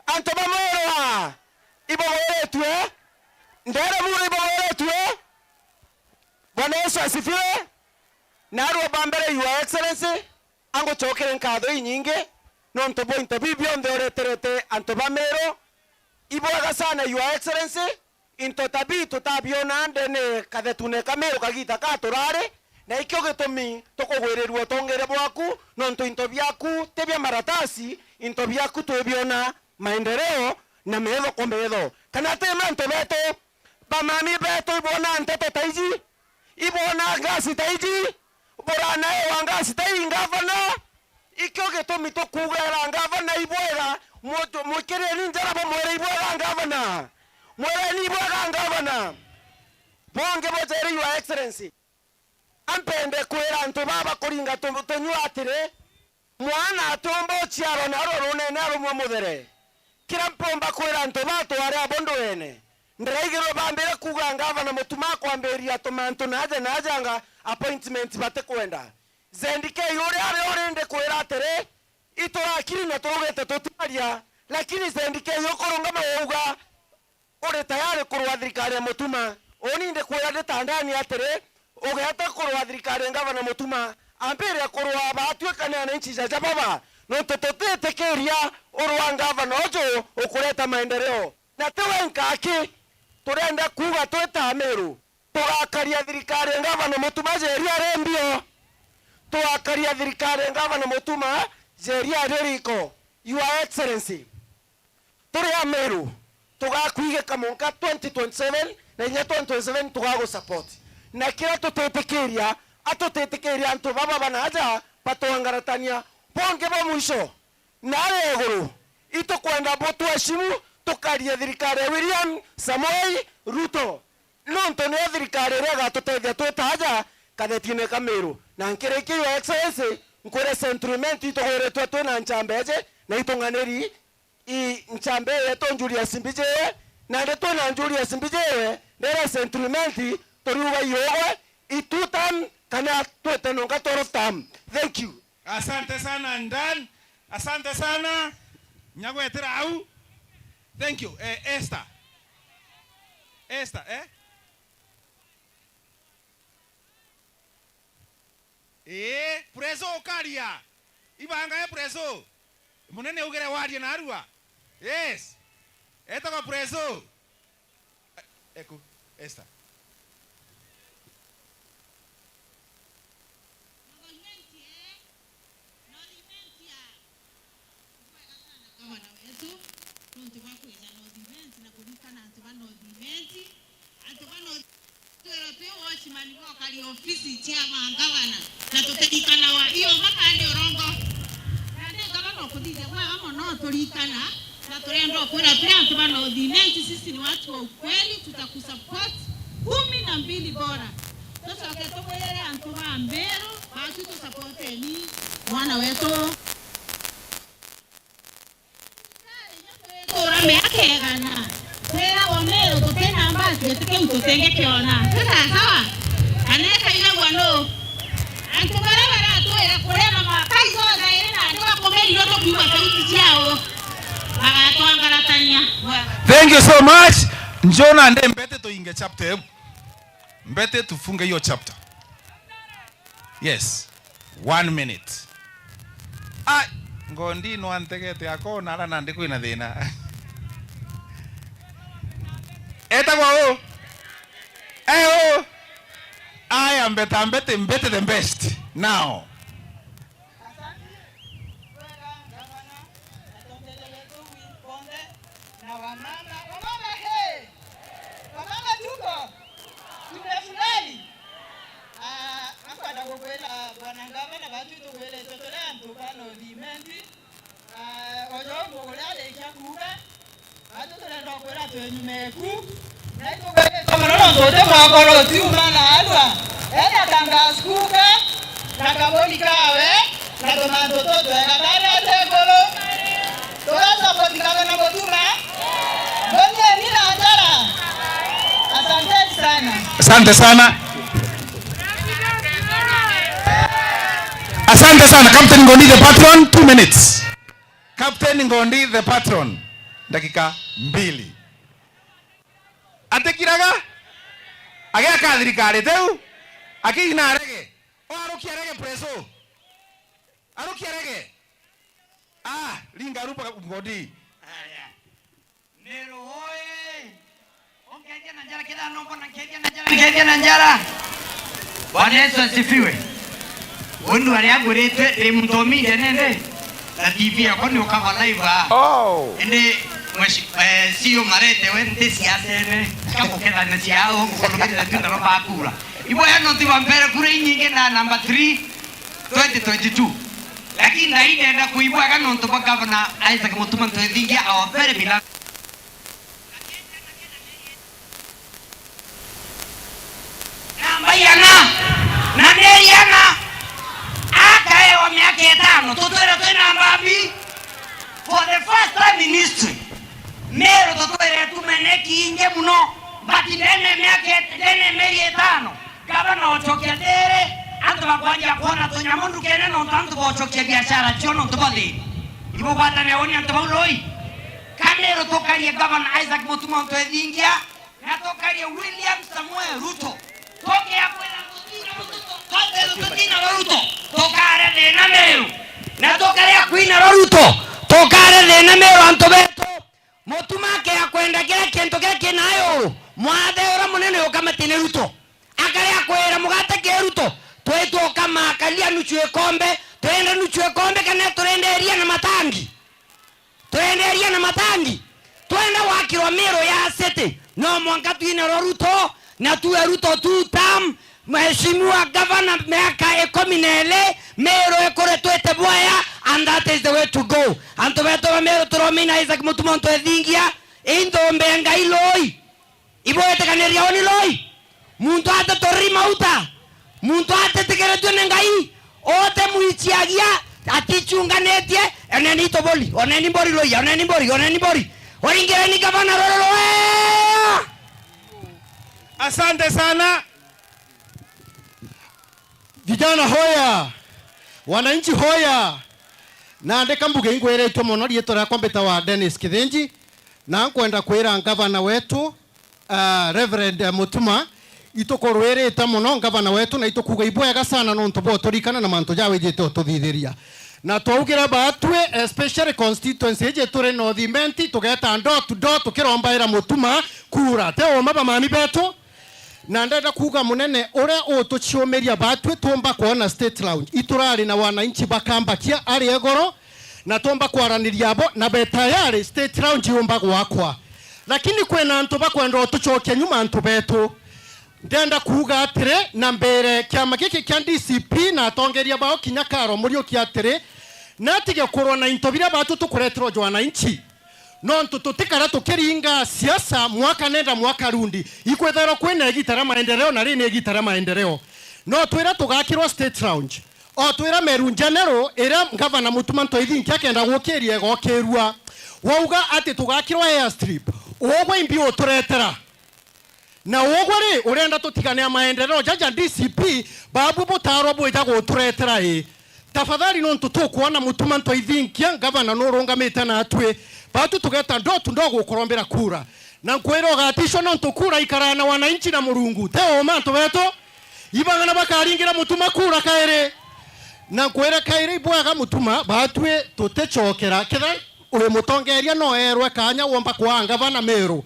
Speaker 1: Antobanero ibo wetu ndere bure ibo wetu Bwana Yesu asifiwe. Narwa bambere your excellency ango chokere nkado inyinge no ntobo intobibio ndore terete antobamero iboga sana your excellency into tabi tutabiona ndene kadetune kamero kagita katorare na ikyo getomi tokogwererwa tongere bwaku no nto intobyaku tebya maratasi intobyaku tobiona maendeleo na medo kombedo kana tema ntobeto bamami beto ibona nteto taiji ibona gasi taiji borana wangasi tai ngavana ikyo getomi tokugera ngavana ibwera moto mukere ninjara bo mwere ibwera ngavana mwere ni ibwera ngavana bonge bojeri your excellency ampende kwera nto baba kuringa tonywa atire mwana tombo chiaro na rorone na rumwe muthere kira mpomba kwera nto bato ari abondo ene ndiraigero bambere kuganga bana mutuma kwamberia tomanto naje najanga appointment bate kwenda
Speaker 15: zendike yore orende kwera atere itorakiri na turugete tutiaria lakini zendike yokoronga mauga ore tayari kurwa thirikari ya Mutuma oninde kwera ndetandani atere ugeta kurwa thirikari ngavana Mutuma ambere kurwa batwekana na nchi za baba no totetekeria urwa ngavana ojo ukureta maendeleo na tewe nkaki turenda kuga tweta Meru tugakaria thirikari ngavana Mutuma jeria rembio tugakaria thirikari ngavana Mutuma jeria reriko your excellency turi Meru tugakuige kamonka 2027 na nya 2027 tugago support na kira tutetekeria atotetekeria antu baba banaja patoangaratania ponge ba mwisho nare eguru ito kwenda botu heshimu tukaria thirikari William Samoei Ruto nonto ne thirikari rega tutethia twetaja kadetine Kameru na nkireki yo excellency nkore sentiment ito gore twetwe na nchambeje na itonganeri I nchambe yeto Julius Mbije na ndeto na Julius Mbije ndere sentiment toriuga yowe itutam kana twetenonga toroftam. Thank you.
Speaker 12: Asante sana Ndan. Asante sana Nyagwetera au. Thank you. Esther. Preso Karia. Ibanga preso. Munene ugere warie na arua. Yes. Eta kwa preso. Eko Esther.
Speaker 16: Ofisi chama ngavana na tutekikana wa hiyo mpaka ndio rongo na ndio gavana kudide kwa ama no tulikana na tulienda kwenda pia bana odimenti sisi ni watu wa ukweli tutakusupport 12 bora sasa wakatoka yale antuma Mbero basi tusupport ni mwana wetu ora meake gana tena Omero tutena ambasi tuke mtutenge kiona sasa sawa aneka ina bwano antubarabara atoera kurema makaizo zairena ndio komedi ndoto kuwa sauti yao agatuangaratania.
Speaker 12: Thank you so much. Njona ande mbete to inge chapter. Mbete tufunge hiyo chapter. Yes. 1 minute. Ngondi no antegete akona ala nande kuina thina. Eta kwao. I am better the best. Now. Asante sana. Asante sana. Captain Ngondi the patron 2 minutes. Captain Ngondi the patron dakika 2. Atekiraga agea kathirikari teu akina arege o aruki arege preso aruki arege linga rupa Ngondi
Speaker 17: Meru hoye ongeje na njara kila nongo na ngeje na njara Bwana Yesu asifiwe. Undu aliaguretwe mtomi nende na TV yako ni ukava live ende sio marete wende siasa ene kama kenda na siao mkolobele tunda roba akura ibo ya noti vampere kure nyingi na number 3 2022 lakini na ide enda kuibwa kana nto baka governor Isaac Mutuma ntodingia awapere bila na Neriana akae wa miaka 5 tutore tena mbabi for the first time in history Meru tutore tumeneki inge muno bati dene miaka dene meri 5 gavana ochokia dere antu bakwanja kuona tunyamundu kene no tantu bochokia biashara chono ntobali ibo bata ne oni antu bauloi kanero tokaria Governor Isaac Mutuma Ntwethingia na tokaria William Samuel Ruto toke akwena tutina Ruto tokare thina Meru na tokaria Queen Ruto tokare thina Meru antu beto Mutuma ke akwenda kile kintu kile kinayo mwathe ora munene ukamatine Ruto akaria kwera mugate ke Ruto twetu kama akalia nuchwe kombe twende nuchwe kombe kana turenderia na matangi twenderia na matangi twenda wakirwa Meru ya city no mwanka twine Ruto na tuwe Ruto tutam mheshimiwa governor miaka 14 Meru ekore twete boya and that is the way to go antu beto wa Meru turomina Isaac Mutuma Ntwethingia indo mbenga iloi iboete kaneria oni loi muntu ate torima uta muntu ate tekeretwe nengai ote muichiagia atichunganetie oneni toboli oneni bori loi oneni bori oringireni gavana roro
Speaker 18: asante sana vijana hoya wananchi hoya na ndeka mbuge ingweretwo muno rieto rya kompeta wa Dennis Kithinji na nkwenda kwira gavana wetu Reverend Mutuma itukorwereta muno gavana wetu na itukuga ibwega sana no ntobo torikana na manto jawe jete tuthithiria na twaugira batwe especially constituency je tore no thimenti tugeta ndo tukirombaira Mutuma kura te o maba mami beto na ndenda kuga munene uria utuchiomeria batwe tumba kuona state lounge iturari na wananchi bakambakia ari egoro na tumba kwaraniria abo na betayari state lounge yumba gwakwa lakini kwena antu bakwenda utuchokia nyuma antu beto ndenda kuga atire na mbere kiama giki kya DCP na atongeria bao kinyakaro muri kiatire na tige korona intobira batu tukuretero jwana inchi no tutikara tukiringa siasa mwaka nenda mwaka rundi ikwethero kwene gitara maendeleo na rine gitara maendeleo no twira tugakirwa state lounge o twira Meru General era Governor Mutuma Ntwethingia kenda gukiria gokirua wauga ati tugakirwa airstrip ogwe imbio turetera na ogore urenda tutigane maendeleo jaja DCP babu butaro bwita guturetera tafadhali no ntutukuona Mutuma Ntwethingia Governor no rungamite na atwe batu tugeta ndo gukorombera kura na nkwero gatisho no ntukura ikarana wananchi na Murungu teo manto beto ibangana bakaringira Mutuma kura kaire na nkwera kaire ibwaga Mutuma batwe tutechokera kitha uri mutongeria no erwe kanya womba kwa gavana Meru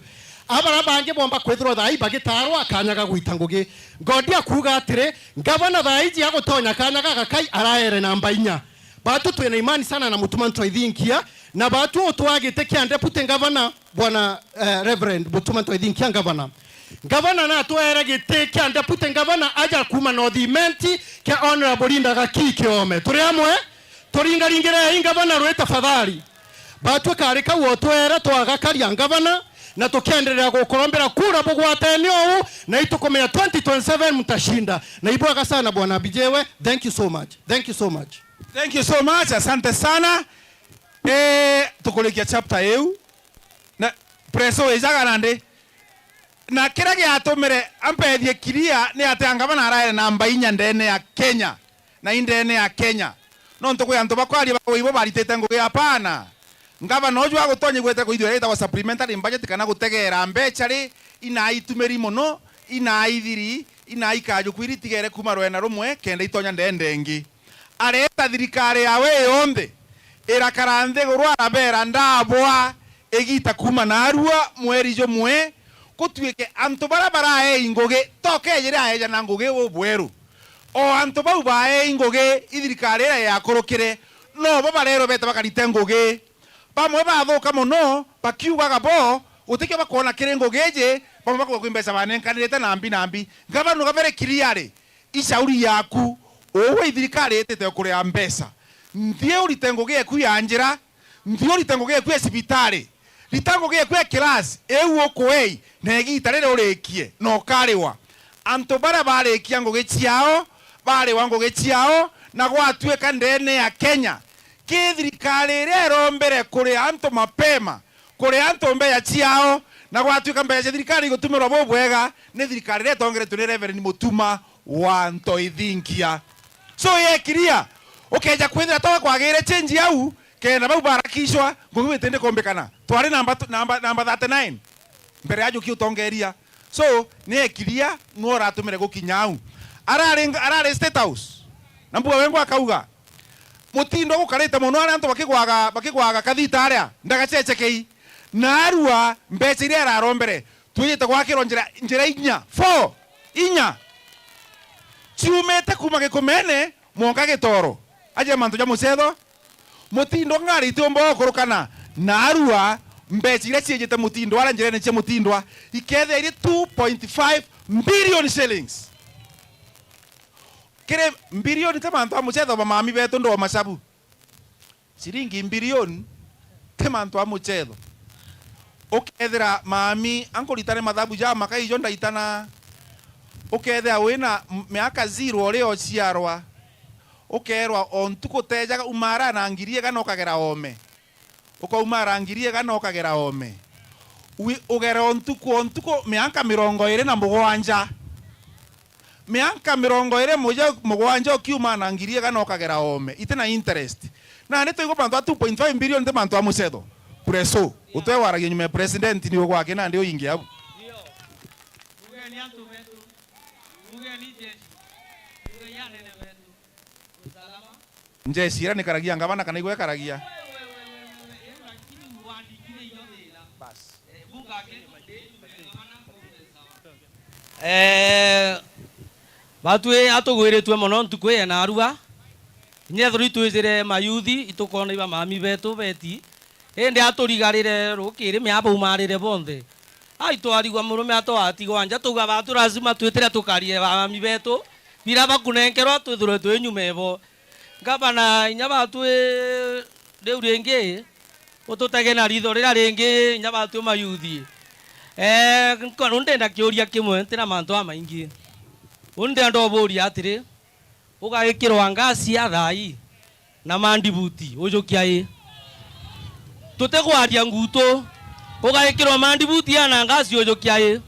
Speaker 18: abara bange bomba kwethro thai bagitarwa kanya gagwita ngugi ngodi akuga atire gavana thai ji agotonya kanya gagakai araere namba 4 batu twena imani sana na Mutuma Ntwethingia na batu otwagite kia deputy governor bwana Reverend Mutuma Ntwethingia governor na twere gite kia deputy governor aja kuma no thimenti kia honorable Linda Gakiki ome turi amwe turingaringire governor rweta fadhali batu karika wotwere twagakaria governor na tukiendelea gukorombera kura bugwateni ou na itukomea 2027 mtashinda na ibwaga sana bwana Bijewe. Thank you so much asante sana tukulikia chapter eu na preso ejaga nande na kira giatumire ampethie kiria ni ate gavana araire namba 4 ndene ya Kenya na indene ya Kenya no ntukuya ntu bakwari ibo baritete ngugi hapana gavana oju agutonye gwete kuithio eta wa supplementary budget kana gutegera mbechari ina itumeri muno ina ithiri ina ikaju kwiritigere kuma rwena rumwe kenda itonya ndendengi areta thirikari yawe yonde irakarande gurwara bera ndabwa egita kuma narua mweri jo mwe kutwike antu barabara ingoge toke jira aja na ngoge wo bweru o antu bau bae ingoge ithirikari ya korokire no baba rero beta bakarite ngoge bamwe bathuka muno bakiugaga bo utike bakona kirengo geje bamwe bakwimbesa banenkanirete nambi gavana gavere kiriare ishauri yaku owe ithirikari etete kuria mbesa nthie uritengo geku ya njira nthie uritengo geku ya sibitari ritango geku ya class eu okwei negita rere urekie no kariwa anto bara barekia ngoge ciao bare wango gechiao na gwatuika ndene ya Kenya kithirikari rero mbere kuri anto mapema kuri anto mbeya ciao na gwatuika mbeya cia thirikari gutumirwa bo bwega ni thirikari retongere tuni Reverend Mutuma wa Ntwethingia
Speaker 12: so ye kiria ukeja kwithira toka kwagire change yau kenda bau barakishwa ngugi tende kombekana twari namba 39 mbere ya juki utongeria so ne kiria ngora atumire gukinyau arare State House nambuga wengo akauga mutindo gukarite muno arantu bakigwaga kathita aria ndagacecekei na arua mbeca iria ararombere tuyite gwakirwo njira inya 4 inya ciumete kuma gikumene monka gitoro aje mantu ja mucetho mutindo ngarite ombo kurukana na arua mbeca iria ciejete mutindo ara njira ne cia mutindwa ikethe 2.5 billion shillings kire bilioni te mantu amucetho mami betu ndo masabu siringi bilioni te mantu amucetho ukethira mami ankuritane mathabu ja makaijo ndaitana ukethira wina miaka 0 uri ociarwa ukerwa ontuko tejaga umara na ngirie gana ukagera ome ukaumara ngirie gana ukagera ome ugera ontuko miaka 27 miaka 27 ukiuma na ngirie gana ukagera ome itena interest na neto iko bantu 2.5 billion te bantu amucetho preso utwe waragia nyume president ni ogwake na ndio ingi hapo nje sira ni karagia ngabana kana igwe karagia
Speaker 13: batwe atugwiritwe muno ntukwe na arua nyethuri twizire mayuthi itukona iba mami betu beti ende aturigarire rukiri miaba umarire bonthe ai twarigwa murume atwatigwa nja tuga batu lazima twitire tukarie mami betu bira bakunenkerwa twithire twenyumebo ngabana inya batwe riu ringi ututege na ritho rira ringi inya batwe mayuthi kono ndenda kiuria kimwe ntina mantu amaingi undenda oburia atiri ugagikirwa ngasi ya thai na mandibuti ujukia tutegwaria nguto ugagikirwa mandibuti ya na ngasi ujukia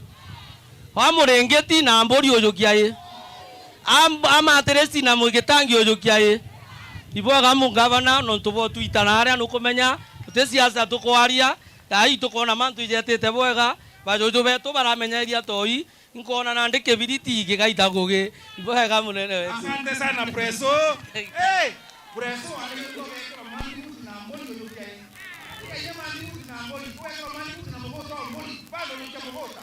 Speaker 13: amurengeti na mbori ujukia amateresi na mugitangi ujukia ibwaga mungavana no tubo tuitana aria nukumenya tutesiasa tukwaria ai tukona mantu ijetete bwega bajojo betu baramenyeria toi nkona na ndike biriti gigaita gugi ibwega munene wetu.
Speaker 12: Asante sana preso. Preso alikuwa weka mali na mboni ujukia ile mali na mboni weka mali na mbota mboni bado ni mbota.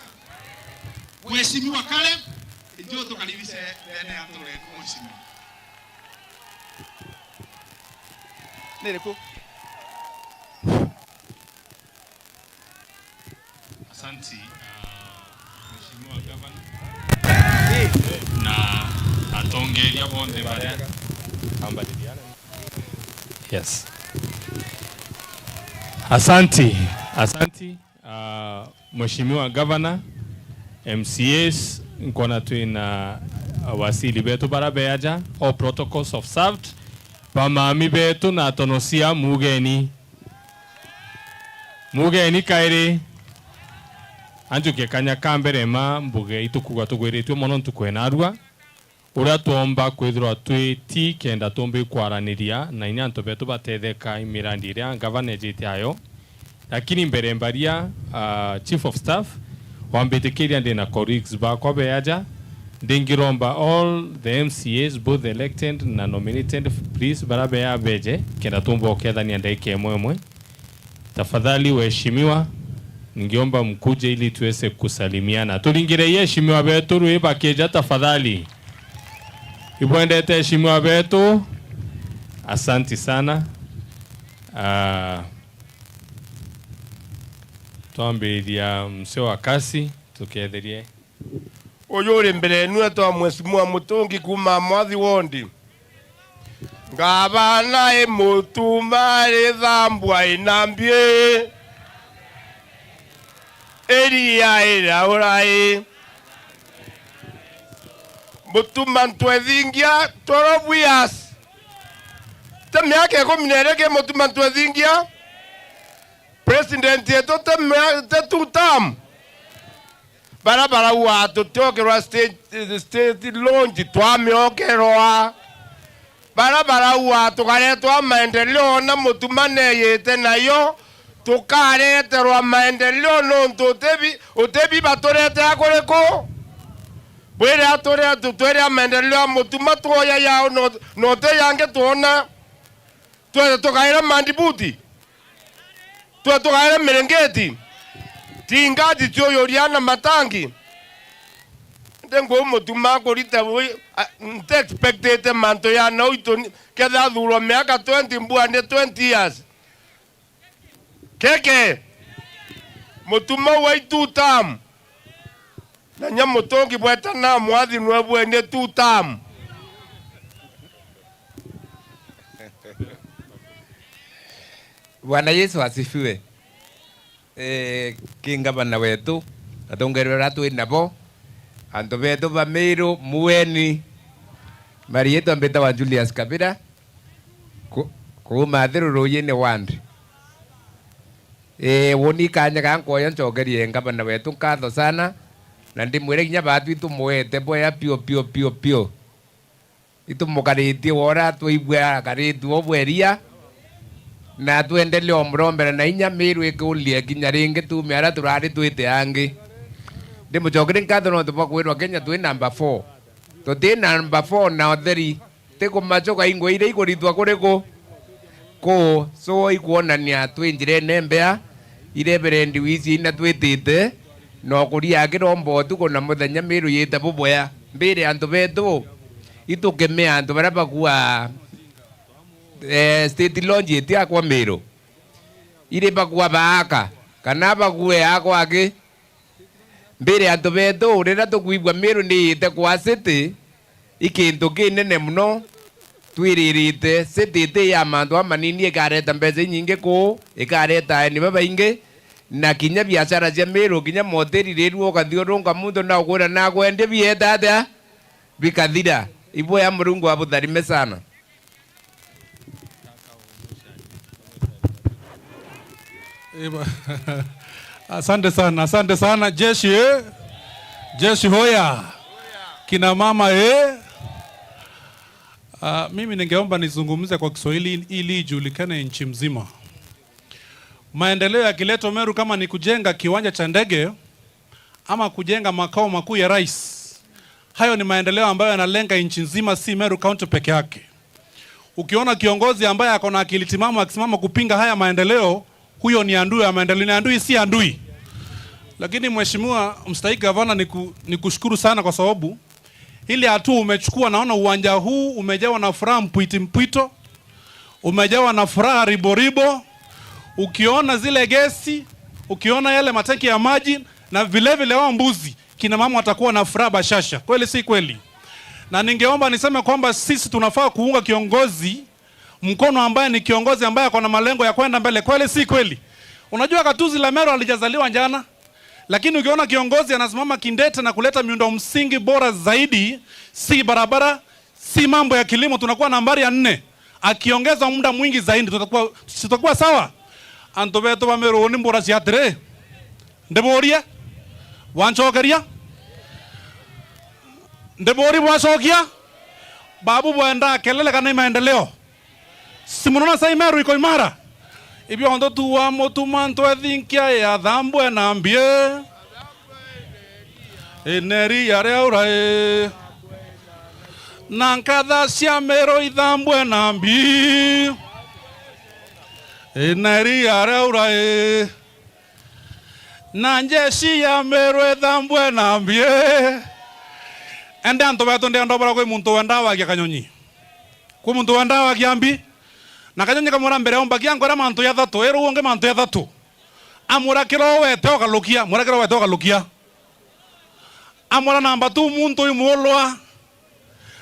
Speaker 12: Mheshimiwa Caleb ndio tukaribishe ndani atore mheshimiwa. Nereko.
Speaker 19: Asante Mheshimiwa Gavana na atongeria bonde baria ambadiliana. Yes. Asante Mheshimiwa Gavana, MCAs nkona twina wasili betu barabeaja all protocols observed pamami betu na tonosia mugeni kairi anjuke kanya kambere ma mbuge itukuga tugwiritwe mono ntukwena arua uria tuomba kwithirwa twiti kenda tumbe kwaraniria na inya nto betu batetheka imirandi iria gavana ejete ayo lakini mbere mbaria chief of staff wambitikiria ndina colleagues bakwa beaja ndingiromba all the MCAs both elected na nominated please barabe ya beje kenda tumbo okethania ndeke mwemwe tafadhali waheshimiwa ningeomba mkuje ili tuweze kusalimiana tulingire heshimiwa betu ruiba keja tafadhali ibwendete heshimiwa betu asante sana tuambiriria mseo wa kasi tuketherie
Speaker 20: uyuri mbere nwe to mheshimiwa Mutungi kuma mwathi wondi ngabana mutumari thambwa inambie eria ira urai mutuma ntwethingia torobuias te miaka 10 mutuma ntwethingia president yetu te tutam barabara watu tokerwa state launch twamiokerwa barabara wa tukaretwa maendeleo na mutumane yete nayo tukareterwa maendeleo no utebi batorete akoreko bwere atore tutwere maendeleo mutuma twoya yao no te yange tuona tuwe tukaira mandibuti tuwe tukaira merengeti tingati tyo yoriana matangi tengo mutuma korita nte expectate manto ya no ito keda duro miaka 20 mbuane 20 years keke mutuma wai 2 term na nyamutongi bweta na mwathi nwe ne 2 term
Speaker 21: Bwana Yesu asifiwe. Kingabana wetu atongerera tu nabo anto beto bamiro mueni Marieto ambeta wa Julius Kabira ko madero royene wand woni kanya kanko yon chogerie ngabana wetu katho sana na ndimwire nya batu itumuete boya pio itumukariti wora tuibwa karitu obweria na tuendelee omrombera na inya miru ikulie kinya ringi tumiara turari twite angi ndimuchokire nkatho no tubakwirwa Kenya twi number 4 tuti number 4 na otheri tikumachoka ingo ire ikuritwa kuriku ko so ikuonania twinjire nembea ireberendi wici ina twitite no kuria kirombo tuko na muthenya miru yita buboya mbire antu betu itukemea antu bara bakua state launch eti akwa miru ire bakua baaka kana bakue akwa ake mbere antu betu rira tukuigwa miru ni ite kwa city ikintu kinene muno twiririte city ite ya mandu amanini ikareta mbeca nyingi ku ikareta ni babaingi na kinya biashara cia miru kinya moteri riru ukathiurunga mundu na ukwira na gwende bieta atia bikathira ibo ya murungu abutharime sana.
Speaker 22: Asante sana jeshi jeshi hoya kina mama mimi ningeomba nizungumze kwa Kiswahili ili ijulikane nchi mzima. Maendeleo ya Kileto Meru kama ni kujenga kiwanja cha ndege ama kujenga makao makuu ya rais, hayo ni maendeleo ambayo yanalenga nchi nzima, si Meru County peke yake. Ukiona kiongozi ambaye ako na akili timamu akisimama kupinga haya maendeleo, huyo ni adui ya maendeleo, ni adui si adui. Lakini mheshimiwa mstahiki gavana, nikushukuru sana kwa sababu ile hatua umechukua. Naona uwanja huu umejawa na furaha mpwito, umejawa na furaha ribo. Ukiona zile gesi, ukiona yale matanki ya maji na vile wao mbuzi, kina mama watakuwa na furaha bashasha. Kweli si kweli? Na ningeomba niseme kwamba sisi tunafaa kuunga kiongozi mkono ambaye ni kiongozi ambaye ako na malengo ya kwenda mbele. Kweli si kweli? Unajua Gatuzi la Meru alijazaliwa jana, lakini ukiona kiongozi anasimama kindete na kuleta miundo msingi bora zaidi, si barabara, si mambo ya kilimo, tunakuwa nambari ya 4. Akiongeza muda mwingi zaidi tutakuwa sawa. Anto beto ba Meru ni mbora siatre ndeboria wanchokeria ndebori bwasokia babu bwenda kelele kana maendeleo. Simunaona sai Meru iko imara. Ibyo hondo tuwa motumanto ethinkia ya thambwe na mbie. Eneri yare aura nankatha cia Meru ithambwe na mbie. Eneri yare aura na njeshi ya Meru ithambwe na mbie. Ende anto beto ndo bara kwe muntu wenda wa kanyonyi. Kwe muntu wenda wa kiambi. Na kanyonyi kamura mbere omba kiangora mantu ya 3 ero wonge mantu ya 3 amura kiro wete okalukia amura namba 2 muntu imolwa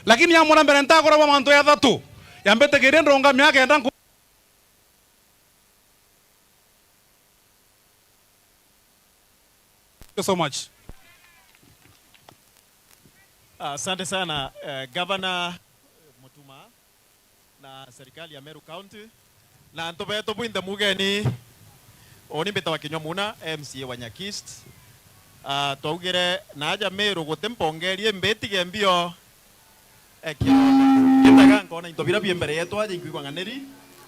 Speaker 22: lakini amura mbere ntakora ba mantu ya 3 yambete kirendo nga miaka enda. Thank you so much.
Speaker 23: Asante sana Governor Mutuma na serikali ya Meru County na ntobeto bwinde mugeni oni beta wakinywa muna MCA wa Nyakist twaugire naja Meru gutempongerie mbetige mbio Kitaga nkona into bira biembere yetu aje ingwi kwanganeri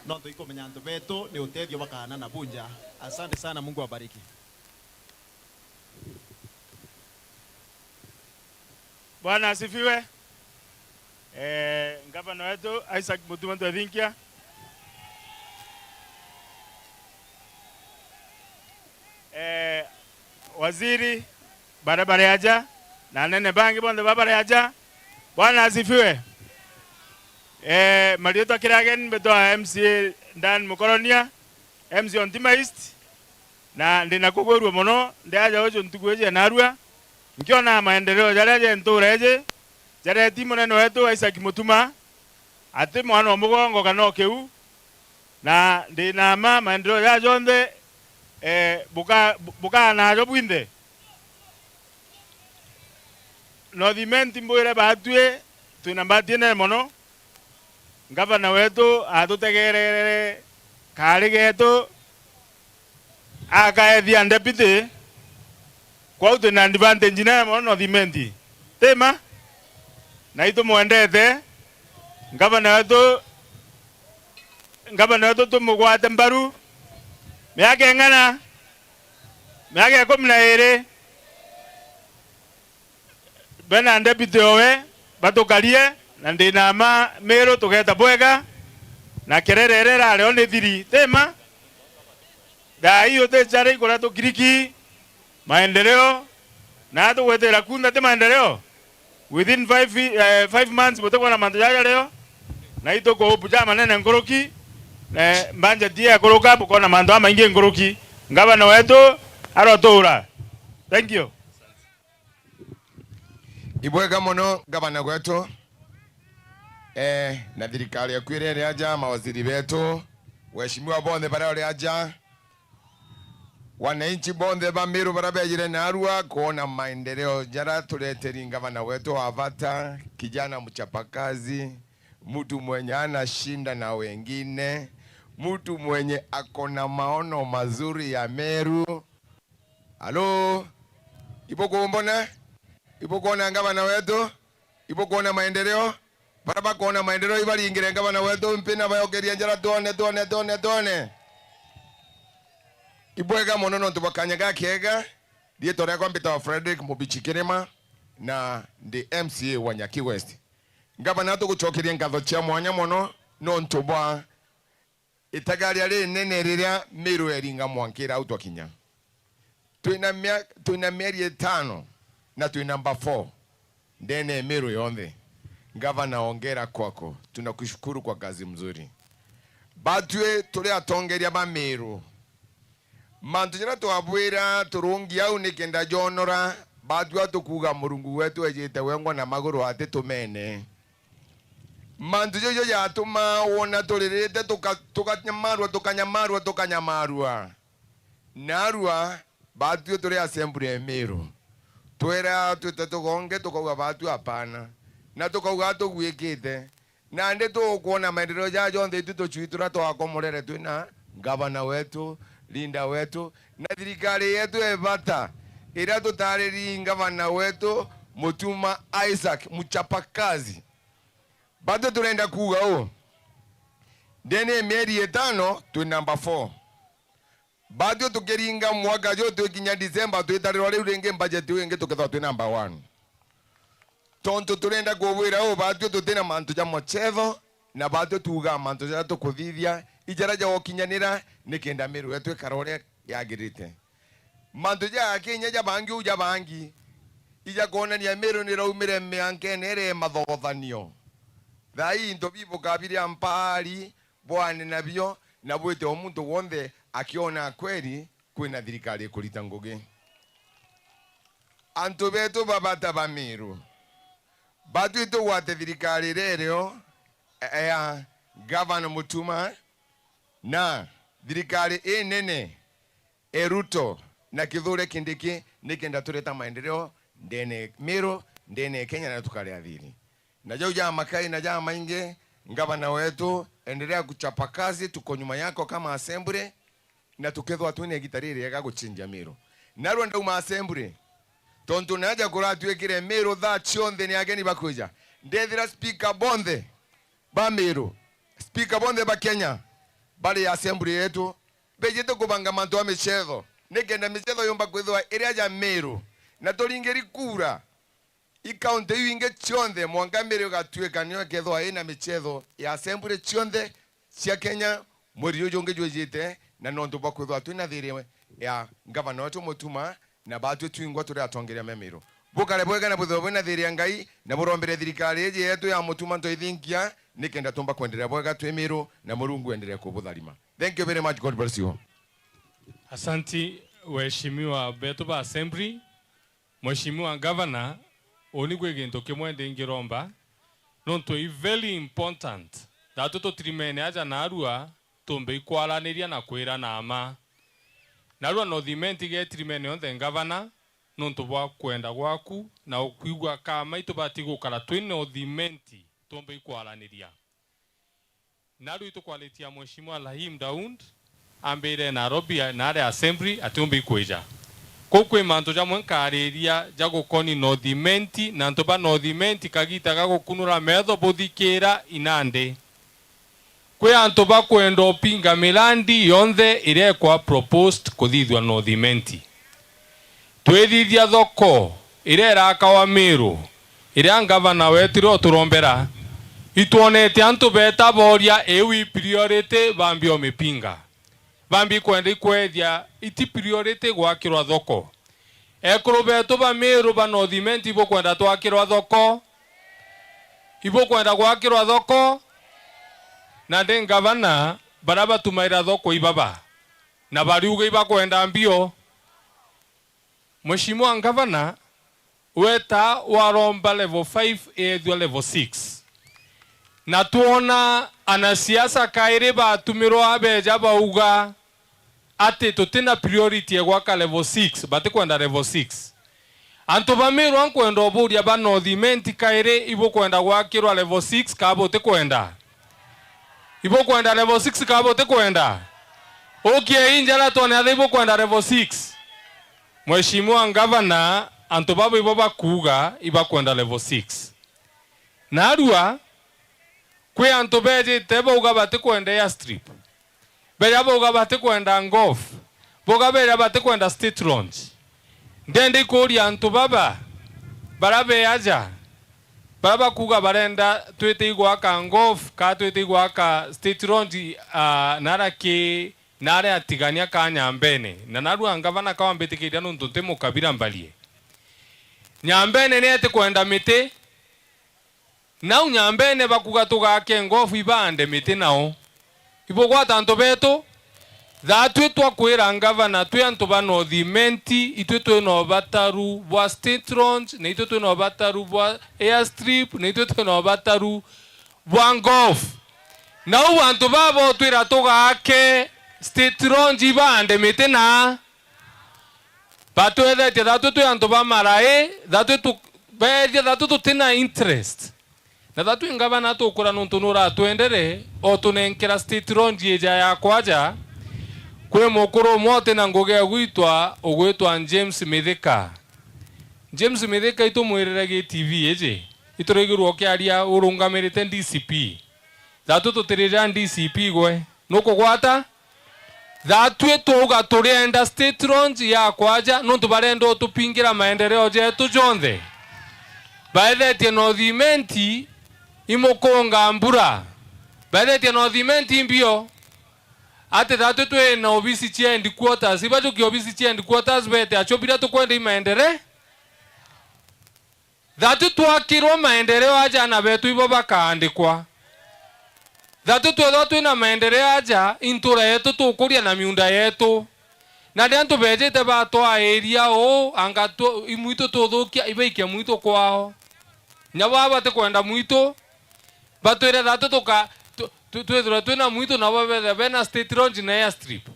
Speaker 23: no to ikomenya antu betu ni uteithio bakana na bunja. Asante sana, Mungu awabariki.
Speaker 2: Bwana asifiwe. Gavana wetu Isaac Mutuma Ntwethinkia. Waziri barabara yaja na nene bangi bonde barabara yaja. Bwana asifiwe. Marioto Kiragen beto MCA Dan Mukoronia, MCA Ontima East na ndina kugweru mono ndaja ojo ntugueje narua. Nkiona maendeleo jaraje ntureje jare timu neno wetu Isaac Mutuma ati mwana wa mugongo kana keu na ndina maendeleo ya jonde buka na jo bwinde no dimenti mboire batwe tunambatine mono gavana wetu atutegerere kari getu akaethia deputy kwa utu na advantage na mono no dimenti tema na itu mwendete gavana wetu tumugwate mbaru miaka ngana miaka 12 bena deputy owe batukarie na ndina mero tugeta bwega na kerererera leo ni thiri tema gai ote chare kora to kiriki maendeleo na to wetera kunda te maendeleo within 5 months boto na manto ya leo na ito ko buja manene ngoroki mbanja dia koroka buko na manto ama inge ngoroki gavana wetu arotora. Thank you.
Speaker 20: Ibwega mono gavana wetu na thirikari ya kwirere aja mawaziri wetu waheshimiwa bonde barale aja wananchi bonde ba Meru barabejire na Arua kuona maendeleo jara tuleteri gavana wetu avata kijana mchapakazi mtu mwenye anashinda na wengine mtu mwenye akona maono mazuri ya Meru. Halo ipo kuombona ipo kuona gavana wetu ipo kuona maendeleo baraba kuona maendeleo ibali ingire gavana wetu mpina bayogeria njara tuone ibwega mono no tubakanyaga kega die tore kwa mpita wa Frederick Mubichikirima na ndi MCA wa Nyaki West gavana tu guchokiria ngatho cia mwanya mono no ntubwa itagari ari nene riria Meru eringa mwankira auto kinya tuina mieri 5 na tuina number 4 ndene Meru yonde. Gavana ongera kwako, tunakushukuru kwa kazi mzuri. Batwe tuli atongeria ba Meru mantu jira tuabwira turungi au nikenda jonora batwe atukuga murungu wetu ejete wengwa na maguru ate tumene mantu jojo ya tuma wona tulirete tukanyamarwa narua batwe tuli assembly Meru twera tugonge tukoga batwe apana na tukauga tugwikite na ndi tukuona maendeleo ya jonde tutuchuitura twakomorere twina gavana wetu linda wetu na thirikari yetu ebata ira tutariri gavana wetu Mutuma Isaac mchapakazi bado tunaenda kuga o dene mieri 5 tu number 4 bado tukeringa mwaka jote kinya December tuitariro leo renge budget wenge tuketha tu number 1 tonto turenda kuwira o bado tutena mantu ja mochevo na bado tuga mantu ja tukuthithia ijara ja okinyanira nikenda Meru yetu karore yagirite mantu ja Kenya ja bangi uja bangi ija kona ni Meru ni raumire meanke nere mathogothanio thai into bibo kabiri ampari bwane nabio na bwete omuntu wonde akiona kweli kwina thirikari kulita ngugi antu betu babata ba Meru batu ito wate thirikari rero gavana Mutuma na thirikari nene Ruto na Kithure Kindiki nikenda tureta maendeleo ndene Meru ndene Kenya na tukale athiri na joja makai na jama inge gavana wetu endelea kuchapa kazi tuko nyuma yako kama assembly na tukethwa twine gitariri ya guchinja Meru na rwanda uma assembly tontu naja kura twekire Meru tha chionde ni ageni bakuja
Speaker 15: ndethira speaker bonthe ba Meru, speaker bonthe ba Kenya bali assembly yetu bejete kubanga mantu wa michetho nikenda michetho yomba kwithwa iria ya Meru na turingeri kura ikaunti inge chionthe mwanga Meru gatweka niyo kethwa ina michetho ya assembly chionthe cia Kenya mweri uyu ungi jwejite na nontu ba kwithwa twina thiri ya gavana wetu Mutuma na batu twingwa turi atongeria Meru bukale bwega na butho bwina thiri ya Ngai na burombere thirikari yeje yetu ya Mutuma ntoithinkia nikenda tumba kwendelea bwega twi Meru na Murungu endelee kubutharima. Thank you very much. God bless you.
Speaker 19: Asanti waheshimiwa betu ba assembly, mheshimiwa governor, onigwe gintu kimwe ndingiromba nontu i very important that to trimene aja narua tumbe ikwaraniria na kwira na ama narua no thimenti ge trimene on the governor nontu bwa kwenda gwaku na ukuigwa kama itubati gukara twine thimenti tumbe ikwaraniria naru itukwalitia mheshimiwa Lahim Daud ambire Nairobi na re assembly atumbe ikweja kokwe manto ja mwankariria ja gukoni no thimenti na ntoba no thimenti kagita gagukunura metho buthikira inande kwe antoba kwendo pinga milandi yonthe irekwa proposed kuthithwa no thimenti twithithia thoko irera akawa Meru ira gavana wetiro turombera ituonete antu beta boria ewi priority bambio mipinga bambi kwenda ikwethia iti priority gwakirwa thoko ekuru betu ba Meru ba no thimenti ibo kwenda twakirwa thoko ibo kwenda gwakirwa thoko na den gavana baraba tumaira thoko ibaba na bariuga iba kwenda mbio. Mheshimiwa gavana weta waromba level 5 ethwa level 6 na tuona anasiasa kaire batumirwo abeja bauga ati tutina priority gwaka level 6 bati kwenda level 6 antu bamirwo ankwenda oburia ba no thimenti kaire ibo kwenda gwakirwa level 6 kabo te kwenda ibo kwenda level 6 kabo te kwenda okay injala tone ibo kwenda level 6. Mheshimiwa gavana antu babo ibo bakuga iba kwenda level 6 narua kwe antu beje tebo uga bati kwenda airstrip beja boga bati kwenda golf boga beja bati kwenda state launch ndende kuri antu baba barabe aja baba kuga barenda twete igwaka golf ka twete igwaka state launch narake nare atigania ka Nyambene na narua gavana kawa mbetikiria nuntu temo kabira mbalie Nyambene ne ate kwenda mite na Nyambene bakuga tugake ngofu ibande mite nao ibo kwa tanto beto that twa kwira gavana twe antu bano thimenti itwe twe no bataru bwa state launch na itwe twe no bataru bwa airstrip na itwe twe no bataru bwa golf na ubantu babo twira tugake state launch ibande mite na batwethe that twe antu ba marae that tu bedia that tu tina interest na that tu gavana tukura nuntu nura twendere o tunenkera state launch eja ya kwaja kwe mukuru mote na ngoge gwitwa ogwetwa James Mithika. James Mithika ito mwirerage TV eje itoregirwo kiaria urungamirite DCP that tu tirira DCP gwe nuko gwata that tu tuga turenda state launch ya kwaja nuntu barendo tupingira maendeleo jetu jonthe baethe no thimenti imokonga mbura baethe no thimenti mbio ate that tu na obisi chia and quarters ibajo ki obisi chia and quarters bete achobira tu kwenda maendeleo that tu akirwa maendeleo aja na betu ibo bakaandikwa that tu na maendeleo aja intura yetu tukuria na miunda yetu na ndantu bejete bato area o anga tu imuito tuthukia ibaikia muito kwao nyababa te kwenda muito batwire that tuka twethura twina muito na babethe bena state launch na airstrip.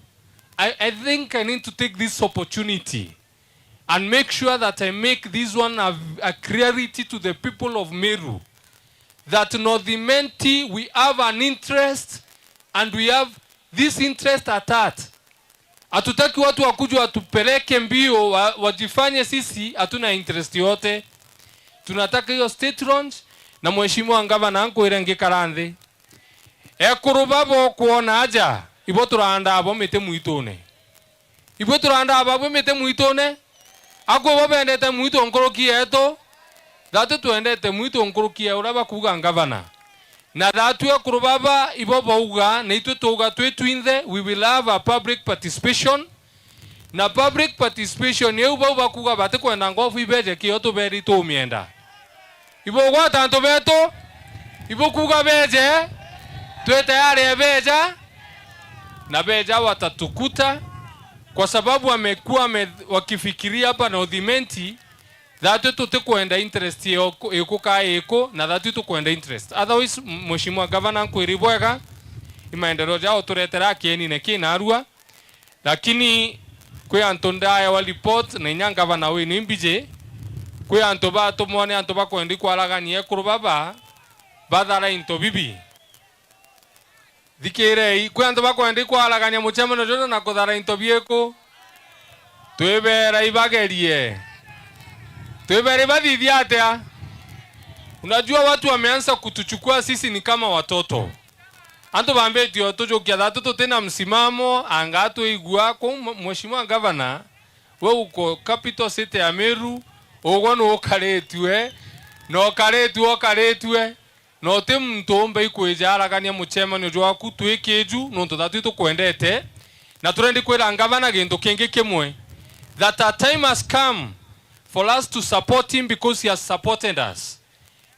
Speaker 19: I think I need to take this opportunity and make sure that I make this one a clarity to the people of Meru that North Imenti we have an interest and we have this interest at heart. Hatutaki watu wakuja watupeleke mbio wajifanye sisi hatuna interest yote. Tunataka hiyo state launch na mheshimiwa ngavana nkwire ngikaranthi ekurubabo kuona aja ibo turanda abo mite muitone ibo turanda abo mite muitone ako babendete muito nkoroki eto datu tuendete muito nkoroki ya uraba kuga ngavana na datu ya kurubaba ibo bauga na itu tuga twetwinthe we will have a public participation na public participation yeu bauba kuga bate kwenda ngofu ibeje kiyo tuberi tu mienda ibo kwa tanto beto ibo kuga beje tuete yale beja na beja watatukuta kwa sababu wamekuwa wakifikiria hapa na udhimenti dhatu tutakwenda interest yako kaeko na dhatu tutakwenda interest otherwise mheshimiwa governor nkwiribwega imaendeleo jao turetera kieni ne kinarua lakini kwe antondaya wa report na nyanga bana we nimbije kwe antoba tomone antoba kwendi kwalaganie kurubaba badala into bibi dikere kwe antoba kwendi kwalagania muchemano jono na kodara into bieko twebera ibagerie twebera badithiatea. Unajua watu wameanza kutuchukua sisi ni kama watoto. Anto bambe tio tujokia datu tena msimamo angatu igua kwa mheshimiwa governor we uko capital city ya Meru ogono okaretwe no karetwe no temtombe ikwejara kania muchema no jwa kutwekeju no todatu to kwendete na turendi kwera governor gendo kenge kemwe that a time has come for us to support him because he has supported us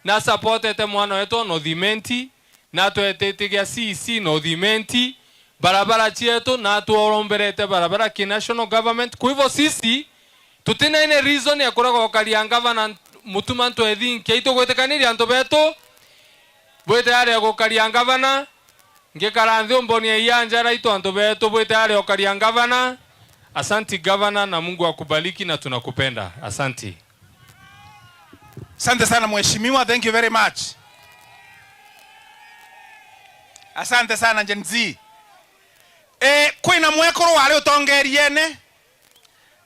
Speaker 19: na supported mwana wetu no dhimenti na tuetetegia CC no dhimenti barabara chietu na tuoromberete barabara ki national government. Kwa hivyo sisi tutina ine reason ya kura kwa kalianga na mutuma nto edhin keito gwetekaniri anto beto bwete yale kwa kalianga na ngekaranthi mboni ya ianja raito anto beto bwete yale kwa kalianga na. Asanti governor na Mungu akubariki na tunakupenda. Asanti.
Speaker 12: Asante sana mheshimiwa, thank you very much. Asante sana Gen Z. Kwina mwekoro wale utongeriene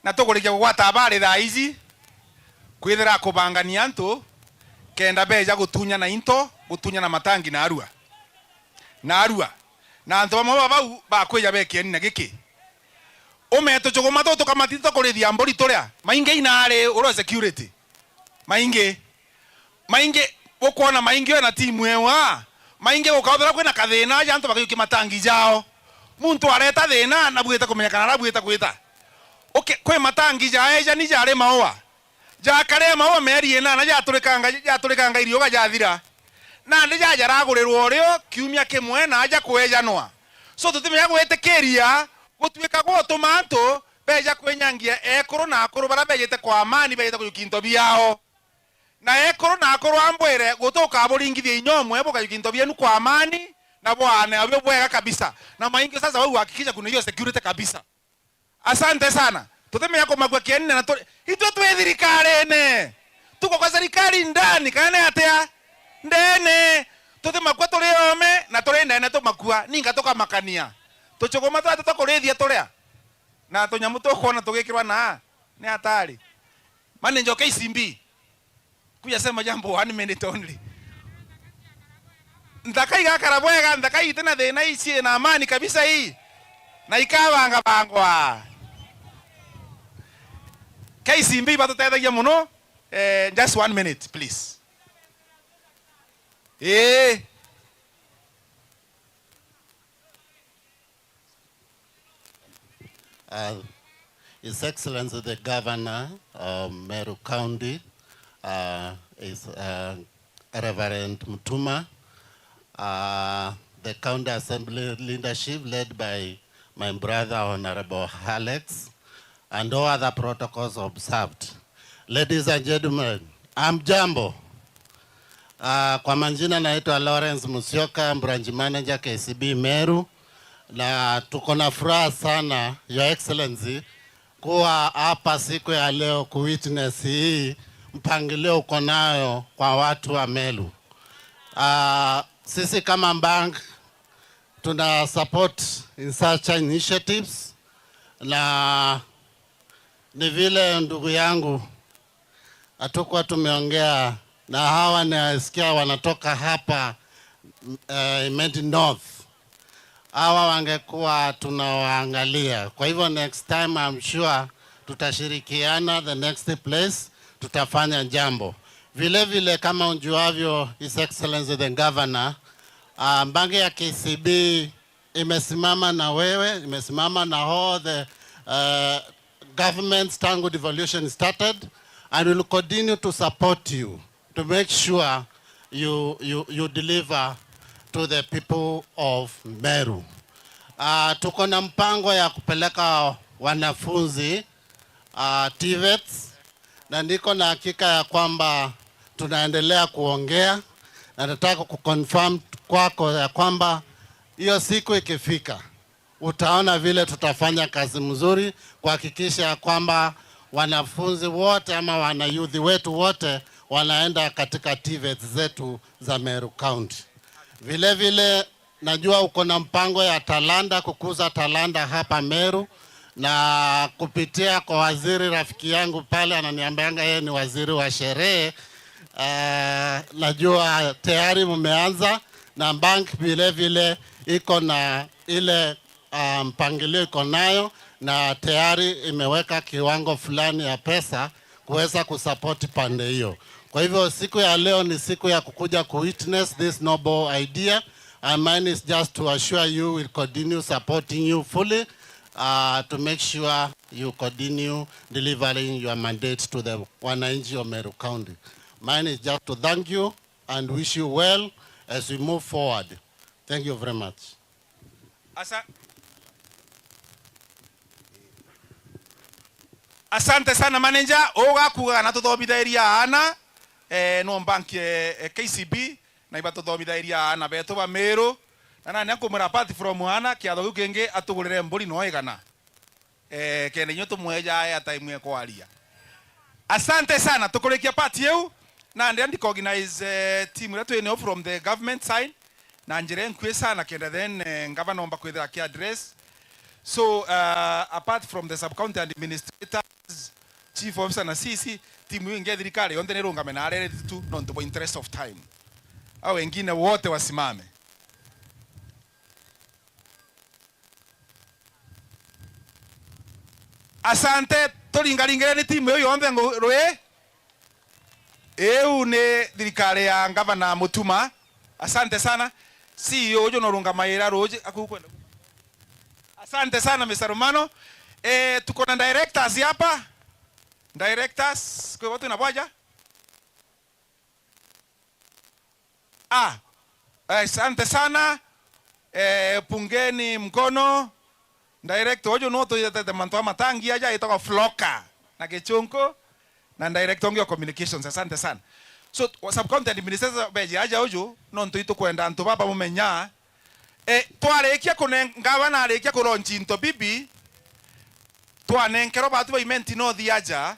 Speaker 12: na tugurikia gwata habari thaa ici kwithira kubangania antu kenda beja gutunya na into gutunya na matangi na arua na antu bamwe bau bakwija bekieni na giki umeto chuguma to kamatito kurithia mburi turia mainge inare uro security mainge ukona mainge na timu ewa mainge ukathira kwina kathina ya antu bakiyuki matangi jao muntu areta thina na bwita kumenyekana na bwita kwita okay kwe matangi ja eja ni jare maua ja kare maua meri ena na ja turikanga irio ga jathira na ndi ja jaragurirwo rio kiumia kimwe na aja kwejanwa so tutimenya gwetikiria gutuika gutuma antu beja kwenyangia ekuru na akuru bara bejete kwa amani bejete kuyukinto biao na ekuru na akuru ambwere gutuka aburingithia inyomwe boka yukinto bienu kwa amani na bwana abyo bwega kabisa na maingi sasa wewe uhakikisha kuna hiyo security kabisa. Asante sana. Tutemenya kwa magwa kieni na itwe twe thirikari tuko kwa serikali ndani kana atia ndene tutemakwa tuliome na turenda na tumakua ninga toka makania tuchogoma twatu kurithia turia na tunyamu tukona tugikirwa na ni hatari mane njoka isimbi kuja sema jambo 1 minute only ndakai gakara bwega ndakai tena thina ici na amani kabisa hii na ikabanga bangwa KCB batutethagia muno just 1 minute please.
Speaker 5: His Excellency the Governor of Meru County is Reverend Mutuma, the County Assembly leadership led by my brother Honorable Alex, and all other protocols observed. Ladies and gentlemen, Jambo. Kwa majina naitwa Lawrence Musyoka, branch manager KCB Meru, na tuko na furaha sana Your Excellency kuwa hapa siku ya leo kuwitness hii mpangilio uko nayo kwa watu wa Meru. Sisi kama bank tuna support in such initiatives, na ni vile ndugu yangu hatukuwa tumeongea na hawa nasikia wanatoka hapa Imenti North. Hawa wangekuwa tunawaangalia. Kwa hivyo next time I'm sure tutashirikiana, the next place tutafanya jambo. Vile vile kama unjuavyo, His Excellency the Governor, mbange ya KCB imesimama na wewe, imesimama na all the governments tangu devolution started, and will continue to support you to make sure you deliver to the people of Meru. Tuko na mpango ya kupeleka wanafunzi TVETs, na niko na hakika ya kwamba tunaendelea kuongea, na nataka kuconfirm kwako ya kwamba hiyo siku ikifika utaona vile tutafanya kazi mzuri kuhakikisha kwamba wanafunzi wote ama wanayuthi wetu wote wanaenda katika TVETs zetu za Meru County. Vile vile najua uko na mpango ya talanta, kukuza talanta hapa Meru, na kupitia kwa waziri rafiki yangu pale ananiambianga yeye ni waziri wa sherehe. Najua tayari mmeanza, na bank vile vile iko na ile mpangilio iko nayo, na tayari imeweka kiwango fulani ya pesa kuweza kusupport pande hiyo. Kwa hivyo siku ya leo ni siku ya kukuja witness this noble idea, and mine is just to assure you we'll continue supporting you fully to make sure you continue delivering your mandate to the wananchi of Meru County. Mine is just to thank you and wish you well as we move forward. Thank you very much.
Speaker 12: Asante sana manager. Oga kuga na tuthomithairia ana no bank KCB na iba tuthomithairia ana beto ba Meru, na nani akumura apart from ana kiatho giu kingi atugurire mburi no igana kene nyo tumweja ya time ya kwaria. Asante sana. Tukurikia party yeu na ndi organize team retu eno from the government side na njire nkwe sana kenda then ngavana omba kwithira ki address. So apart from the sub-county administrators, chief officer na sisi, timu inge thirikari yonde ni rungame na arere tu no ntubo interest of time. Au wengine wote wasimame. Asante, tulingalingere ni timu yo yonde ngorwe. Eu ne thirikari ya Gavana Mutuma. Asante sana. CEO jo no rungama ira roje akukwenda. Asante sana Mr. Romano. Tuko na directors hapa. Directors, kwa watu inapoja? Asante sana. Pungeni mkono. Director ojo no to yata mantoa matangi aja itoka Floka na Kechonko na director ngio communications. Asante sana. So sub-county administrator beje aja ojo no nto kwenda nto baba mumenya. Twarekia kunengawa na arekia kuronchi into bibi twanenkero batu ba Imenti North aja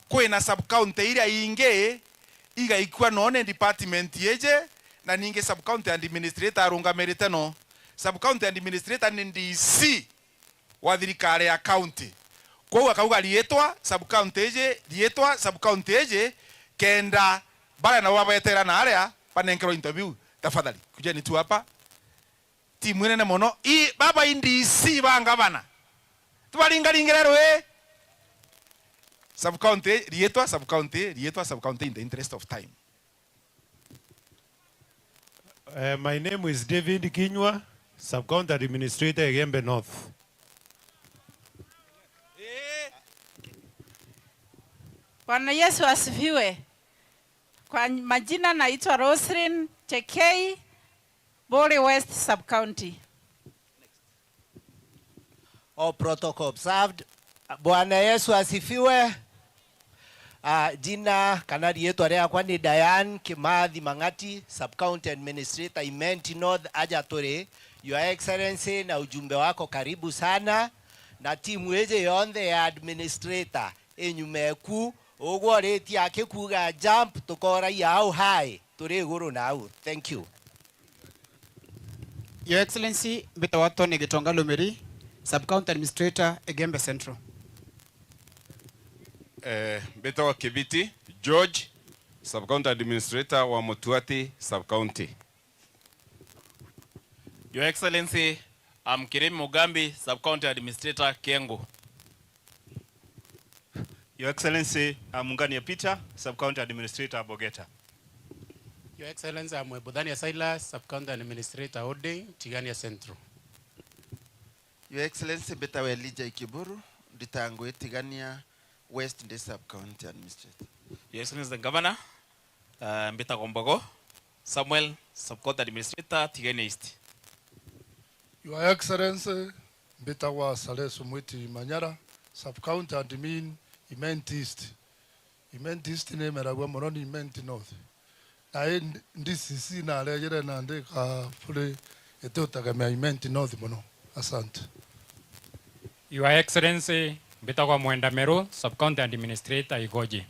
Speaker 12: kwina sub-county iria inge iga ikwa none department yeje na ninge sub-county administrator arungamirite no. Sub-county administrator ni DC wa thirikari ya county. Kwa akauga lietwa sub-county eje, lietwa sub-county eje kenda bala na wabaetera na area panenkero interview. Tafadhali kujeni tu hapa. Timu nene mono baba indisi banga bana tubalingalingirero sub-county lietwa sub-county in the interest of time.
Speaker 4: My name is David Kinywa, sub-county administrator Gembe North.
Speaker 7: Bwana Yesu asifiwe. Kwa majina naitwa Roslyn Chekei, Bori West Sub-County.
Speaker 8: All protocol observed. Bwana Yesu asifiwe. Jina kanari yetu area kwa ni Diane Kimathi Mangati, Sub-County Administrator Imenti North Ajatore. Your Excellency na ujumbe wako karibu sana. Na timu eje yonde ya administrator enyumeku ogwo reti yake kuga jump tukora yao high turi guru nau. Thank you.
Speaker 24: Your Excellency, Bitawato Negetonga Lumeri, Sub-County Administrator, Egembe Central.
Speaker 25: Bitawa Kibiti, George,
Speaker 6: Sub-County Administrator wa Mutuati Sub-County.
Speaker 9: Your Excellency, I'm Kiremi Mugambi, Sub-County Administrator Kiengo.
Speaker 10: Your Excellency, I'm Mungania Peter, Sub-County Administrator Bogeta.
Speaker 11: Your Excellency, I'm Budania Silas, Sub-County Administrator Oding, Tigania Central.
Speaker 25: Your Excellency, Betawe Lija Ikiburu, Ditango Tigania West Day Sub-County Administrator.
Speaker 9: Your Excellency, the Governor, Mbita Gombogo, Samuel, Sub-County Administrator Tigania East.
Speaker 26: Your Excellency, Betawa Saleh Sumwiti Manyara, Sub-County Admin, Imment East. Imment East name Meragwa Moroni Imment North. Na this is na lejere na ndeka fule etotagamia Imment North mono. Asante.
Speaker 27: Your Excellency, Betawa Mwenda Meru, Sub-County Administrator Igoji.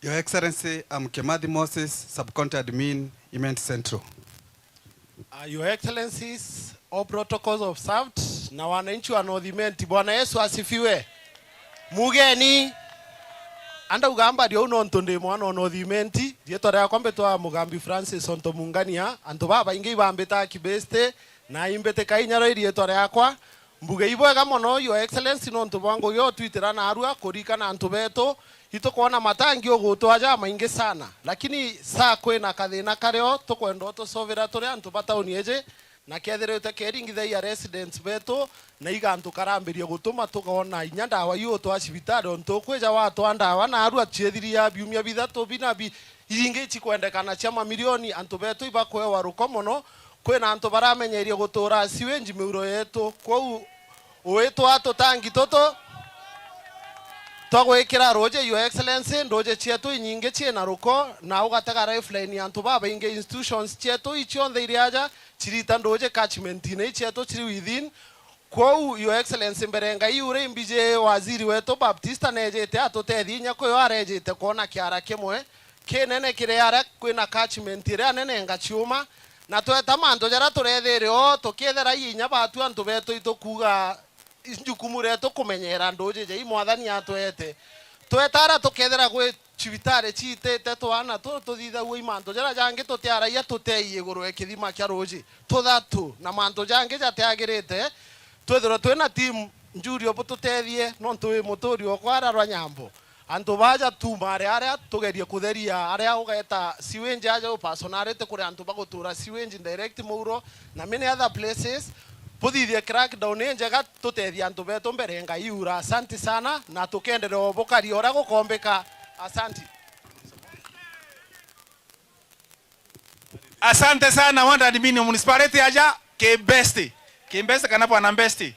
Speaker 28: Your Excellency, I'm Kemadi Moses, Sub-County Admin, Imment Central.
Speaker 29: Your Excellencies, all protocols observed, na wananchi wa North Imenti. Bwana Yesu asifiwe. Mugeni anda ugamba dio uno ntonde mwana North Imenti dietore akombe to Mugambi Francis onto mungania anto baba ingi bambeta kibeste na imbete kainyaro dietore akwa mbuge ibwega mono. Your Excellency no nto bango yo twitera na arua korika na anto beto hito kuona matangi oguto aja maingi sana, lakini saa kwena kathina kareo tukwenda tusovera turi antu batauni eje na ketherete keringithe ya residents beto na igantu karambiria gutuma tukona inya ndawa yu twa cibitari onto kweja watu andawa na arua chiethiria biumia bithatu binabi iringi chikwendekana cia mamilioni antu beto ibakwewa rukomono kwena antu baramenyeria gutura siwenji miuro yetu kwau uitwa atutangi toto twagwikira roje. Your Excellency, ndoje chietu inyinge chiena ruko na ugatega lifeline antu baba inge institutions chietu ichionthe iriaja chirita ndoje catchment ine chietu chiri within kwau. Your Excellency, mberenga iure imbije waziri wetu Baptista nejete atutethi nya kwe arejete kona kiara kimwe kinene kire ara kwina catchment ire nene ngachiuma na tweta manto jara turethere o tukiethera inya batu antu betu itukuga jukumu retu kumenyera ndoje je imwathani atwete twetara tukethera gwe cibitare citete twana tuthitha gwe imanto jara jange tutiara ya tuteiye gurwe kithima kya roji tuthatu na manto jange jatiagirite twethera twena team njuri obu tutethie no ntui muturi okwara rwa nyambo antu baja tumare aria tugerie kutheria aria ugeta siwenje aja upersonality kuri antu bagutura siwenje direct muuro na many other places puthithie crackdown njega tutethia antu betu mbere ngai ura. Asante sana na tukenderea obokari ora gukombeka. Asante.
Speaker 12: Asante sana wanda admin municipality aja Kimbesti. Kimbesti kana bwana Mbesti.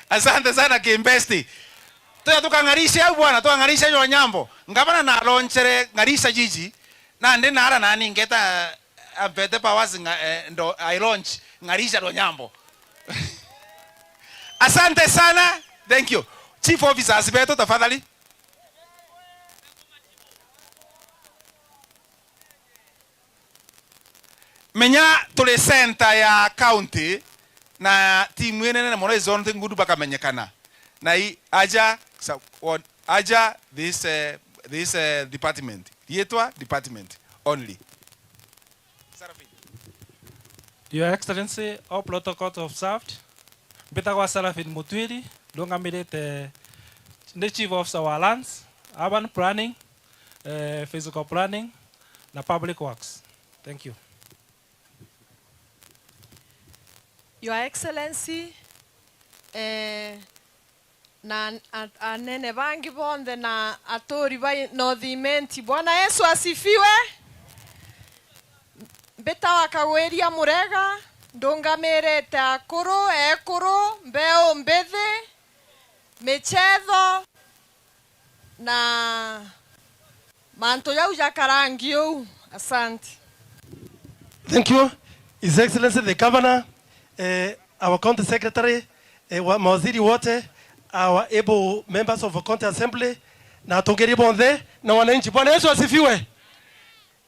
Speaker 12: Asante sana Kimbesti. Tuya tukangarisha bwana, tukangarisha yo nyambo. Ngabana na launchere ngarisha jiji. Na ndi nara nani ngeta abete powers ndo I launch ngarisha ro nyambo. Asante sana. Thank you. Chief Officer Asibeto tafadhali. Menya tule center ya county na timu ene na mona zonte ngudu baka menyekana. Na I aja this department. Yetwa department only.
Speaker 30: Your Excellency, all protocols observed. Betagwa Salafin Mutwiri, Longamirete, the Chief of our lands, urban planning, physical planning, and public works. Thank you.
Speaker 31: Your Excellency, na anene bangi bonde na atori ba North Imenti. Bwana Yesu asifiwe. Betawa kaweria murega ndongamerete akuru ekuru mbeo mbethe mechetho na manto yau jakarangio. Asante.
Speaker 32: Thank you, His Excellency the Governor, our County Secretary, mawaziri wote, our able members of the County Assembly na tongeri bonde na wananchi. Bwana Yesu asifiwe.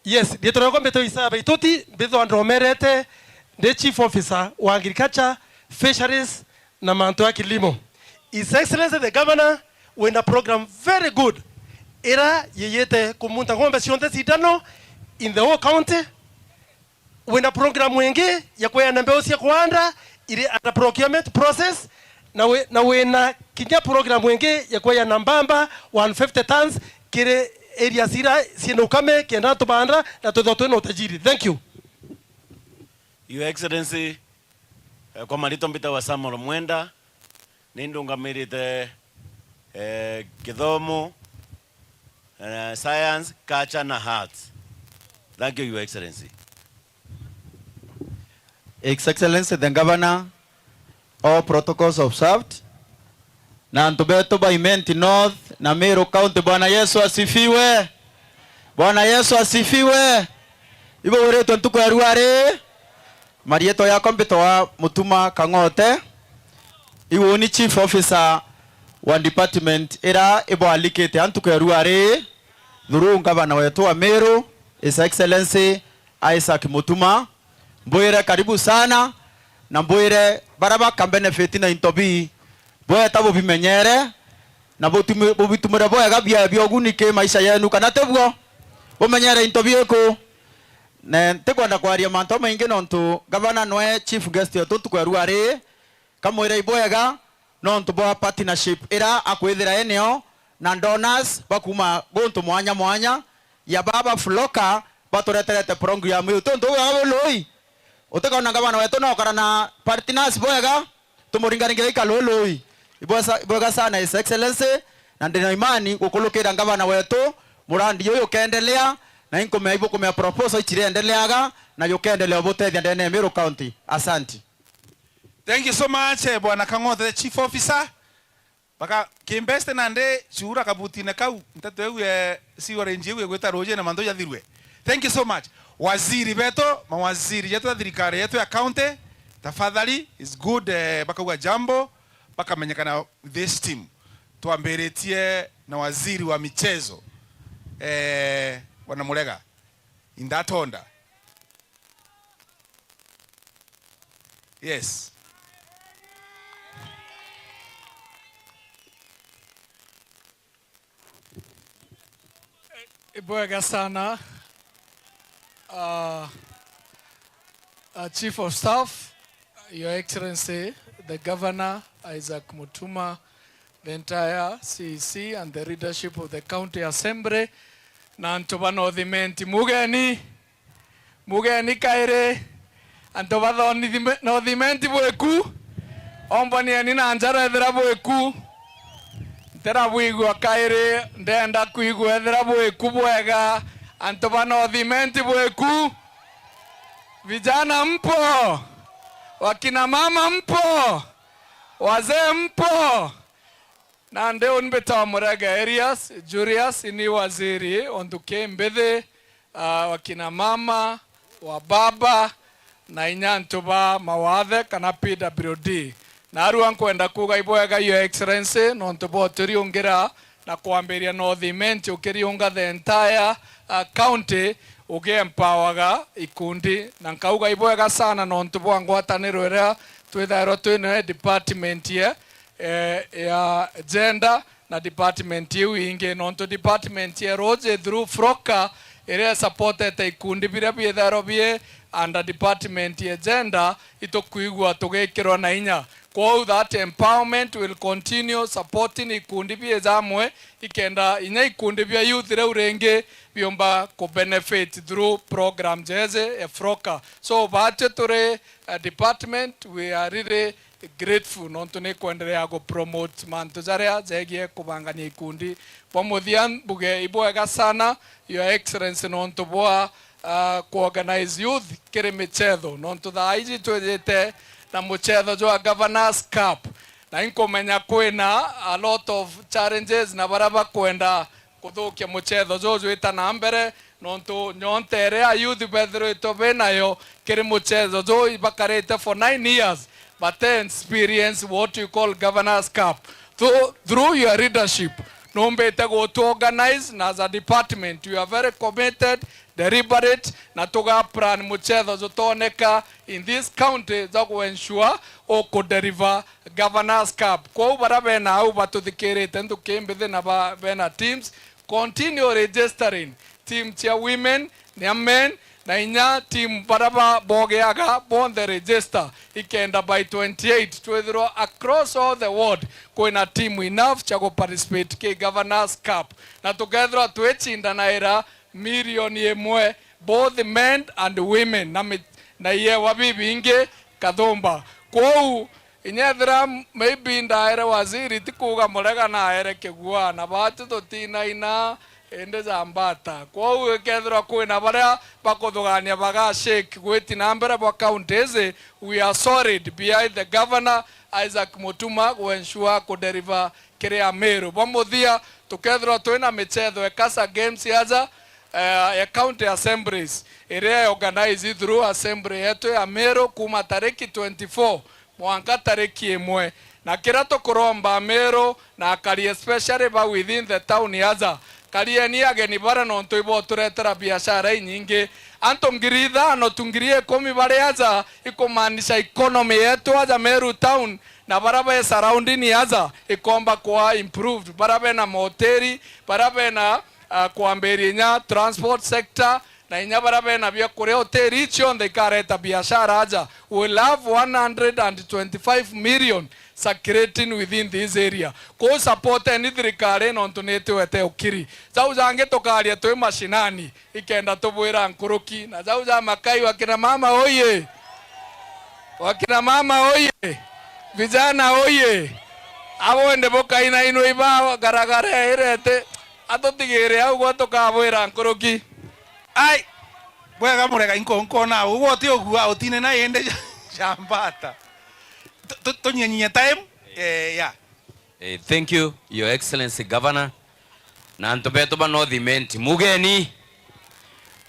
Speaker 32: Yes, dietoro mbeto isaba itoti bezo andromerete the Chief Officer wa Agriculture, Fisheries na manto ya kilimo. His Excellency the Governor wina program very good ira yeyete kumunta ng'ombe cionthe citano in the whole county. Wina program wengi ya kweana mbeu cia kuanda iri under procurement process na wina kinya program wengi ya kweana mbamba 150 tons kire area sira sina ukame kenda tubanda na tuthoto na utajiri. Thank you.
Speaker 1: Your Excellency, kwa marito mbita wa Samuel Mwenda nindungamirite githomo, science, culture na arts. Thank you, Your Excellency.
Speaker 24: His Excellency the Governor, all protocols observed. Na ntubeto ba Imenti North na Meru County. Bwana Yesu asifiwe. Bwana Yesu asifiwe. Ibo ureto ntuko ya ruare. Marieto ya kompito wa Mutuma Kangote. Iwo ni Chief Officer wa department era ibo alikete antuko ya ruare. Thuru Governor wetu wa Meru, His Excellency Isaac Mutuma. Mboire karibu sana na mboire baraba ka benefit na intobi boye tabo bimenyere na bobitumira boye gabia biogunike maisha yenu kana tebwo bomenyere intobi eko ne tekwenda kwaria manto maingi nontu Governor noe chief guest yetu tukweru ari kamwire iboyega nontu bo partnership ira akwithira eneo na donors bakuma gontu mwanya ya baba floka batoreterete program yetu tonto abuloi utekona Governor wetu no karana partners boyega tumuringaringira ikaloloi iboga sana His Excellency na ndina imani gukulukira Governor wetu murandi uyu kendelea na inkome ibo kumea proposal ichirendeleaga na yukendelea obotethia ndene Meru County. Asante.
Speaker 12: Thank you so much Bwana Kangote, the Chief Officer. Baka kimbeste nande chura kabutine kau ntatu ewe si orange ewe gweta roje na mando ya dhirwe. Thank you so much. Waziri beto, mawaziri yetu ya thirikari yetu ya county, tafadhali is good baka uga jambo baka menyekana this team. Tuamberetie na waziri wa michezo Bwana Mulega in that order. Yes.
Speaker 2: Iboyega sana Chief of Staff, Your Excellency, the Governor, Isaac Mutuma, the entire CEC and the leadership of the County Assembly, na ntoba nothimenti mugeni kaire antoba nothimenti bweku ombonieni na njara ethera bweku ntera bwigwa kaire ndenda kuigwa ethera bweku bwega antoba nothimenti bweku. Vijana mpo, wakina mama mpo, wazee mpo. Na ndeo nbeta wa Murega areas, Julius ni waziri onduke mbethe wakina mama, wababa na inyantuba mawathe kana PWD. Na aru ankwenda kuga iboyega Your Excellency nontubo turiungira na kuambiria nothimenti ukiriunga the entire county ugiempowaga ikundi na nkauga iboyega sana nontubo ngwataniro ira twithairo twine department ya gender na department yu ingi nonto department ya roads through froka area supported ikundi bira bietharo bie under department ya gender itokuigwa tugekirwa na inya kwa that empowerment will continue supporting ikundi bie zamwe ikenda inya ikundi bia youth re urenge biomba ko benefit through program jeze froka so bate tore department we are really grateful nonto ne kuendelea go promote manto zaria zegie kubangania ikundi pomothian buge iboega sana Your Excellency nonto boa ku organize youth kire michetho nonto thaizi twete na muchetho jo Governors Cup na inkomenya kwina a lot of challenges na baraba kwenda kuthukia muchetho jo zwita na mbere nonto nyontere a youth bethro itobenayo kire muchetho jo ibakarete for 9 years but then experience what you call Governors Cup through your leadership nombete go to organize na as a department you are very committed deliberate na toga plan muchetho zotoneka in this county za ku ensure o ko deliver Governors Cup kwa ubara bena au batuthikirite ndukimbithi na bena teams continue registering team chia women na men na inya team baraba bogeaga bon the register ikenda by 28 twithro across all the world kuna team enough cha go participate ke Governors Cup na together twechinda na era million yemwe both the men and the women na ye wabibi inge kathomba kwou inyethira maybe ndaira waziri tikuga murega na ere kigua na batu tutina ina ende zambata kwou kethira kwina baria bakuthugania baga shake gwiti na mbere bwa counties. We are solid behind the governor Isaac Mutuma to ensure ko deliver kiria Meru bamuthia tukethira twina michetho ekasa games yaza county assemblies area organized through assembly yetu ya Meru kuma tariki 24 mwanka tariki 1 na kira tukuromba Meru na akari especially ba within the town yaza kari ni ageni bara no ntoibo turetera biashara nyingi anto ngirida no tungirie komi bare yaza ikomanisha economy yetu aza Meru town na baraba surrounding yaza ikomba kwa improved baraba na moteri baraba na kuamberinya transport sector na inya baraba na bia kure hoteli chon de kareta biashara aja. We have 125 million circulating within this area ko support ni thirikari no ntunete wete ukiri zaujange tokaria twe mashinani ikenda tubwira nkuruki na zauja makai wakina mama oye vijana oye abo ndebo kaina ino iba garagara irete atotigire au gwatokabwira nkuruki
Speaker 12: ai bwega murega inko na ugo ti ogua otine na yende shambata to nyenye time yeah.
Speaker 3: Thank you Your Excellency Governor na ntobeto ba North Imenti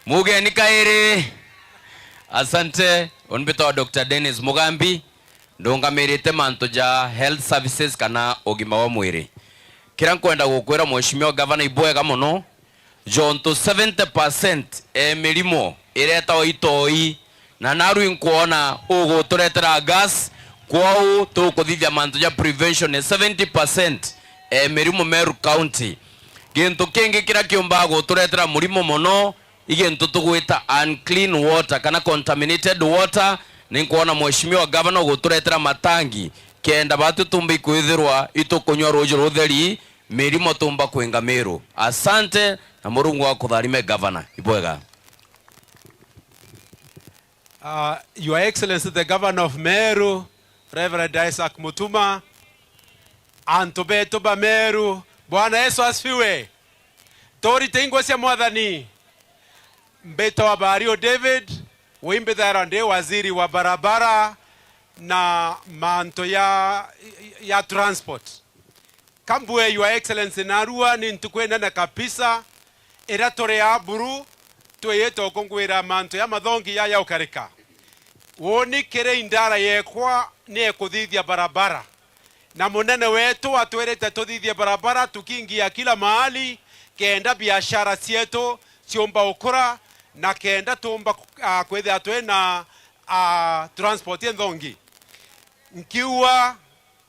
Speaker 3: mugeni kaire asante onbeto Dr. Dennis Mugambi ndonga merite manto ja health services kana ogima wa mwiri kira kwenda gukwira mheshimiwa Governor ibwega muno jonto 70% milimo ireta itoi na naru inkuona ugo turetera gas kwao tukuthithia manto ja prevention 70% milimo Meru County gintu kingi kira kiumbago turetera murimo muno igintu tugwita unclean water kana contaminated water ninkuona mheshimiwa Governor guturetera matangi kenda batu tumbi kwithirwa itukunywa rojo rutheri mirimo tumba kwenga Meru. Asante na Murungu wa kutharime Governor ibwega.
Speaker 13: Your Excellency the Governor of Meru, Reverend Isaac Mutuma, antobeto ba Meru, Bwana Yesu asifiwe. Tori tengo sia mwathani. Mbeto wa Bario David, wimbe dharande waziri wa barabara na manto ya transport. Kambue Your Excellency narua ni ntukwenda na kapisa eratore ya buru tuyeto kongwera manto ya mathongi ya ukarika. Woni kere indara yekwa ni ekuthithia barabara. Na munene wetu atwerete tuthithia barabara tukiingia kila mahali kenda biashara cietu ciomba ukura na kenda tumba kwethia twena transport enthongi.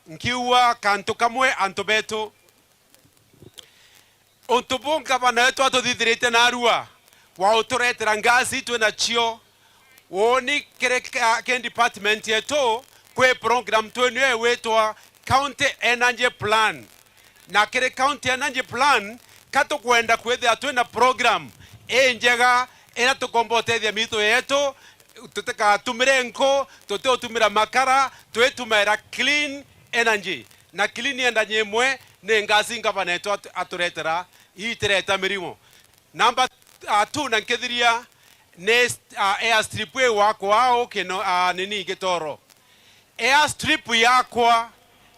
Speaker 13: Nkiwa kanto kamwe antobeto ontubunga bana wetu atuthithirite na arua wa uturetera ngazi twena chio woni kere department yetu kwe program twenu wetwa county energy plan na kere county energy plan kato kwenda kwethia twena program njega era tukombotethia mito yetu tuteka tumire nko tutumira makara twetumira clean energy na clean energy emwe ne ngazi ngabana yetu aturetera itereta mirimo. Number 2 na nkethiria ne airstrip we wako ao kino nini Gitoro airstrip yakwa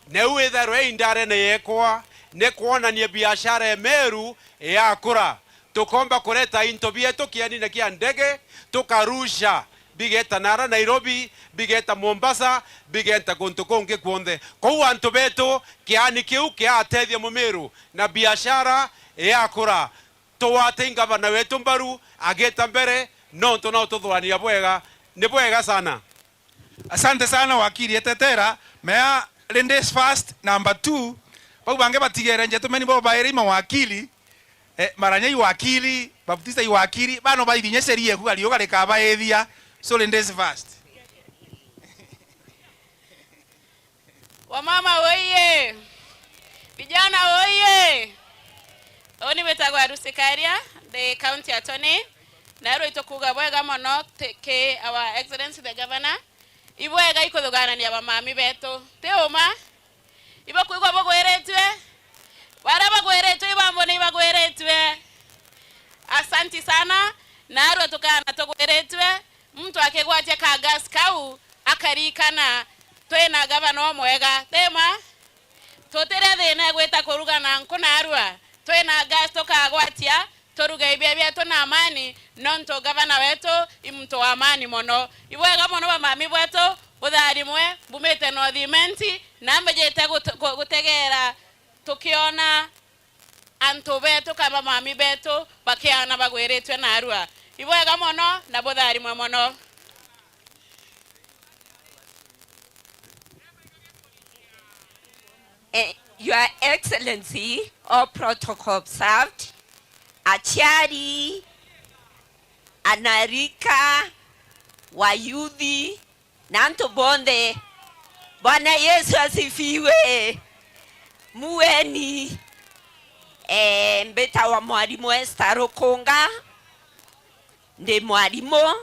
Speaker 13: ne wetherwe indare ne yekwa ne kuonania biashara ya Meru yakura tukomba kureta into bieto kiani na kia ndege tukarusha bigeta nara Nairobi bigeta Mombasa bigeta kuntukonge kuonde kwa antu beto kiani kiu kia atethia Mumeru na biashara yakura tuwatenga bana wetu mbaru ageta mbere no tuna tuthwania bwega ni bwega sana.
Speaker 12: Asante sana wakili etetera mea ladies first. Number 2 bau bange batigere nje tumeni bo bairi mawakili maranya iwakili baptista iwakili bano baithinyecerie ku galio galeka baethia so ladies first.
Speaker 4: Wamama oye, vijana oye. Oni betagwa Rusikaria, the county attorney. Naro itokuga bwega mono ke our excellency the governor. Ibwega ikodogana ni abamami beto. Teoma. Ibo kuigwa bogweretwe. Baraba gweretwe ibambone ibagweretwe. Asanti sana. Naro tukana togweretwe. Mtu akegwatia ka gas kau akarikana twena governor omwega. Tema. Totere thina gweta kuruga na nkuna arua. Twena gas tokagwatia toruga ibia tona amani nonto governor wetu imto amani mono. Ibwega mono bamami bwetu butharimwe bumete no thimenti nambejete gutegera tukiona antu betu kama mami betu bakiana bagweretwe na arua. Ibwega mono na butharimwe mono.
Speaker 5: Your Excellency, all protocol observed, Achari, Anarika, Wayudhi, Nanto Bonde, Bwana Yesu asifiwe, Mueni, Mbeta wa mwalimu Esther Okonga, nde mwalimu,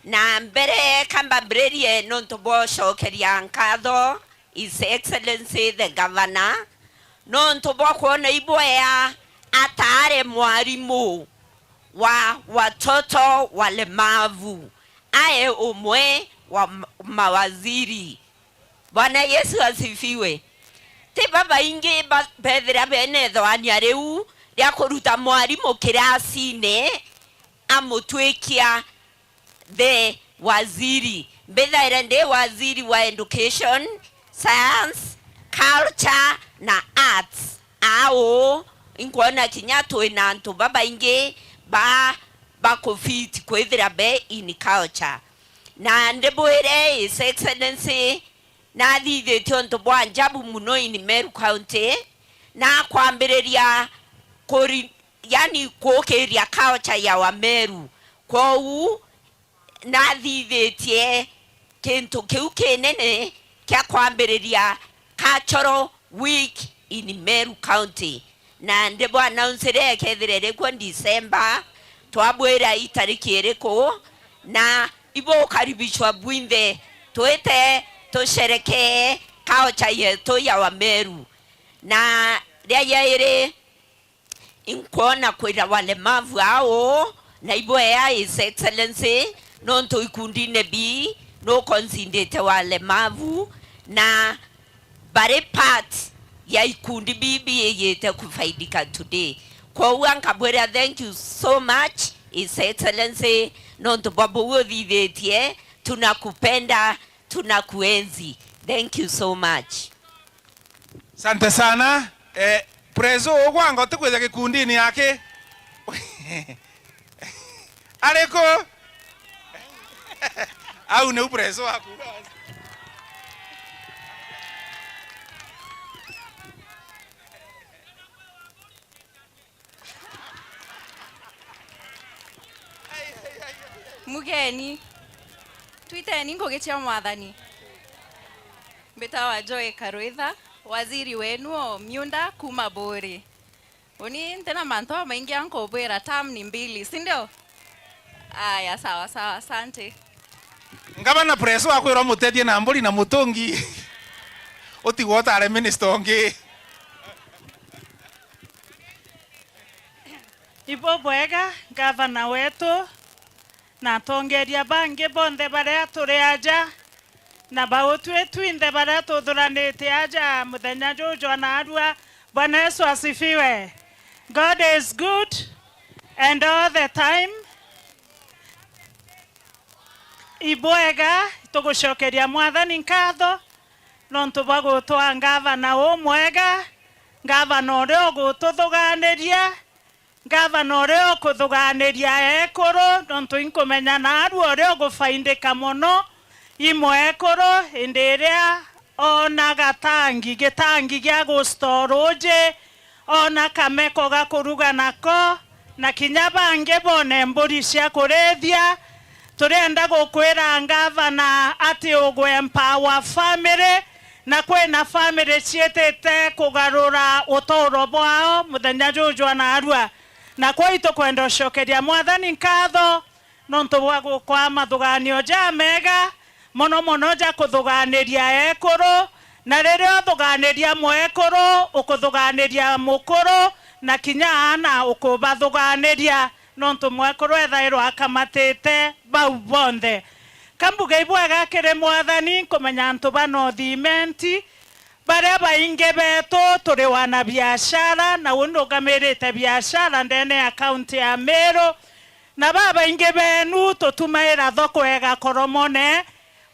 Speaker 5: na mbere kamba brerie nontobo shokeria nkadho, His Excellency the Governor, nontobo kuona ibwea atare mwalimu wa watoto walemavu, ae umwe wa mawaziri. Bwana Yesu asifiwe. Te baba inge bethera bene thwani areu ria kuruta mwalimu kirasine amutwekia the waziri. Bethaira nde waziri wa education, science, culture na arts. Ao inkuona kinyato enanto baba inge ba kofiti kwethera be in culture. Na ndeboere His Excellency na thithe tionto bwa njabu muno in Meru County na kwambereria yani kuokeria culture ya wa Meru. Kwa u na thithe tie kento keuke nene kia kwambereria cultural week in Meru County. Na ndebo announcere ketherere kwa December twabwera itariki ereko na ibo karibishwa bwinde twete toshereke culture yetu ya wa Meru. Na ria ire inkona kwira walemavu ao na ibo ya His Excellency nonto ikundine bi no consindete walemavu na bare part ya ikundi bibi yete kufaidika today. Kwa uanka bwera, thank you so much His Excellency nonto babu wodhivetie, tunakupenda, tunakuenzi. Thank you so much.
Speaker 12: Sante sana. Prezo ogwango tukweza kikundini yake. Aleko. Au ne prezo wako.
Speaker 14: Mugeni twiteni ngogetia mwathani mbeta wa Joy Karwitha, waziri wenu o miunda kuma Bori. Uni tena manto maingi anko bwera tam ni mbili, si ndio? Aya, sawa sawa, asante.
Speaker 12: Ngabana preso akwira mutethie na mburi na mutungi utigota ale minister ongi
Speaker 15: ibo bwega gavana wetu na tongeria bange bonde baria turi aja na bautwe twinde baria tuthuranite aja muthenya jojo na arua. Bwana Yesu asifiwe. God is good and all the time. Ibwega tugucokeria mwathani nkatho nontu bagutwa gavana umwega, gavana uria ugututhuganiria, gavana uria ukuthuganiria ekuru nontu inkumenya na aru uria ugufaindika muno imwe ekuru indi iria ona gitangi gia gustoruje ona kameko ga kuruga nako na kinya bange bone mburi cia kurethia turenda gukwira ngavana ati ugwe empower family na kwena family cietete kugarura utoro bwao muthenya juju na arua na kwaito kwenda cokeria mwathani nkatho nonto bwa gukwa mathuganio jamega mono ja kuthuganiria ekuru na riria thuganiria mwekuru ukuthuganiria mukuru na kinya ana ukubathuganiria nonto mwekuru ethairwo akamatite bau bonthe kambuga ibwega kiri mwathani kumenya antu banothimenti baria bainge betu turi wana biashara na undugamirite biashara ndene ya kaunti ya Meru na baba inge benu tutumaira thoko ega koromone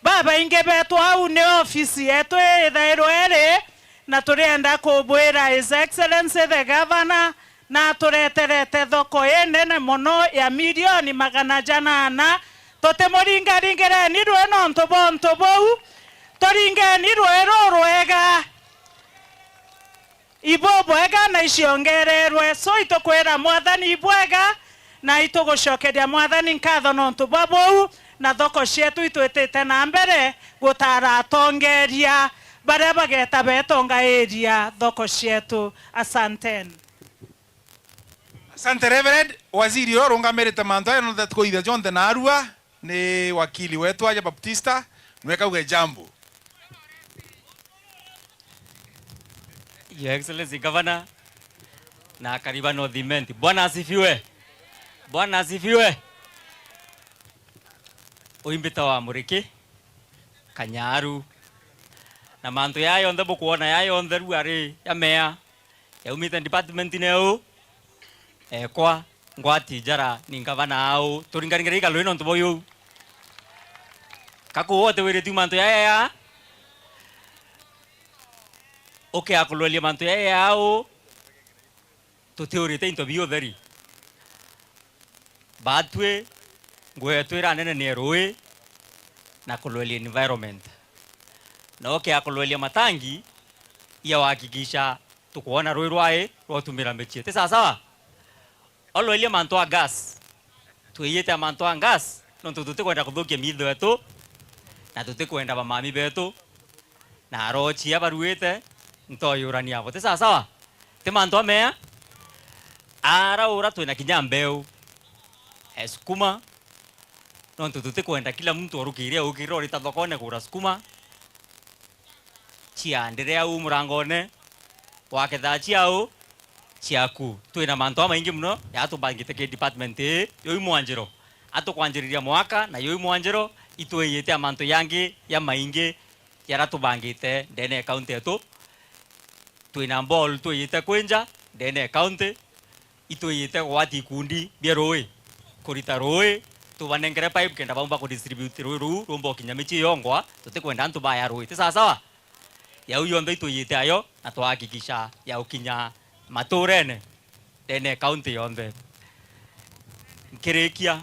Speaker 15: baba inge betu au ne ofisi yetu ethairwo eri na turienda kubwira His Excellency the Governor na tureterete thoko enene muno ya milioni 800 totemoringaringere ni rweno ntobo bou toringe ni rwero rwega ibo bwega na iciongererwe so itokwera mwathani ibwega na itugucokeria mwathani nkatho nonto bou na thoko cietu itwitite na mbere gutara atongeria baria bageta betonga area thoko cietu. Asanteni.
Speaker 12: Asante Reverend waziri orungamirite manto eno that ko ida John na Arua ni wakili wetu aja Baptista nweka uge jambo.
Speaker 6: Your Excellency Governor na kariba Northimenti. Bwana asifiwe. Bwana asifiwe. Uimbita wa Muriki Kanyaru na manto yayo ndebo kuona yayo nderu ari ya mea ya umita department neo kwa ngwati jara ni Governor au turingaringerika lwino ntoboyo kako wote were tu manto ya okay akulole manto ya au to teorite interview theri batwe ngwe twira nene ne roe na kulole environment na okay akulole matangi ya wakikisha tukuona roe rwae rwatumira mechete sawa olole manto gas tuyete manto gas nonto tutikwenda kuthukia mitho yetu na tutikwenda bamami betu na rochi abaruete ntoyurania abo sawa te manto mea ara ura twina kinya mbeu sukuma nonto tutikwenda kila mtu orukire ukirori tathokone kura sukuma chiandirea umurangone waketha chiao chiaku twina manto maingi muno yatubangite ke department yo mwanjiro atukwanjiriria mwaka na yo mwanjiro itweyete manto yangi ya maingi yaratubangite ndene county yetu twina ball tweyete kwenja ndene county itweyete wati kundi bieroi kurita roi tubanengere pipe kenda bamba ku distribute roi rumbo kinyamichi yongwa tutikwenda antu baya roi sawa ya uyo ndo itweyete ayo na twahakikisha ya ukinya maturene ndene county yonde nkirekia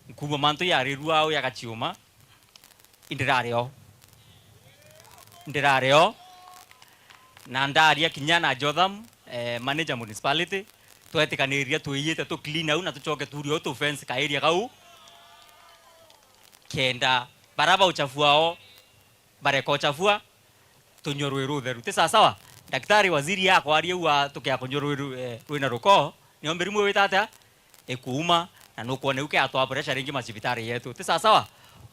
Speaker 6: nkuma manto yarirua au yakachiuma indirareo na ndaria kinyana Jotham manager municipality twetikaniria tuyite to clean au na tuchoke turio to fence ka area kau kenda baraba uchafuao bareko uchafua tunyorweru theru sawa daktari waziri yako ariwa tukia kunyorweru ruina roko niombe rimwe witata ekuuma na nukuone uke atwa pressure ringi macibitari yetu sawa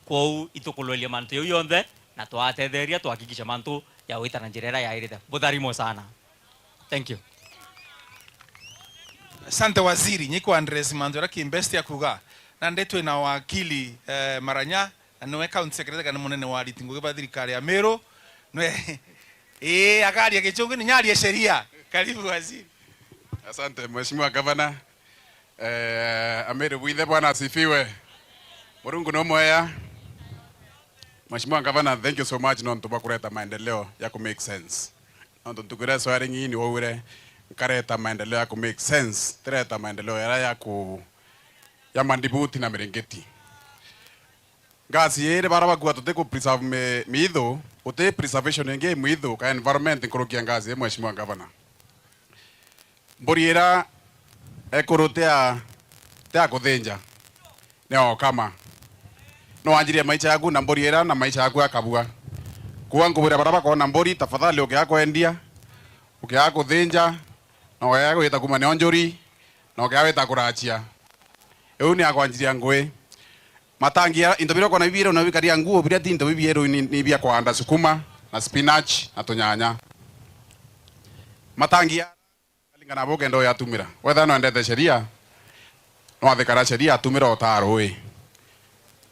Speaker 6: kwau itukulolia mantu yo yonde na twatetheria twahakikisha mantu ya witana njirera ya irite butharimo sana. Thank you.
Speaker 12: Asante waziri nyiko Andres Manzora kimbesti ya kuga na ndetwe na wakili Maranya na nwe county secretary kana munene wa ritingo gwa thirikari ya Meru nwe akari ya kichungu ni nyari ya sheria. Karibu waziri.
Speaker 7: Asante Mheshimiwa Governor. Amere buithe bwana asifiwe. Murungu no moya. Mheshimiwa Governor, thank you so much non tuba kureta maendeleo ya ku make sense. Non tukure swari ngini woure kareta maendeleo ya ku make sense. Treta maendeleo ya mandibuti na Merengeti. Gasi yere baraba kwa tuteko preserve mitho, ute preservation yenge mitho ka environment nkorokia ngazi Mheshimiwa Governor. mburiira ekurutea tea kuthinja neo kama no anjirie maisha yaku na mburiira na maisha yaku akabua kuwa ngubira baraba kona mburi tafadhali ukia kwendia ukia kuthinja na ukia gwita kuma ne onjuri na ukia wita kurachia eu ni akwanjiria ngwe matangia indobiro kona bibiro na bikaria nguo bira tinto bibiro ni bia kwanda sukuma na spinach na tunyanya matangia lingana boke ndo ya tumira wetha no ndete sheria no athikara sheria tumira otaroi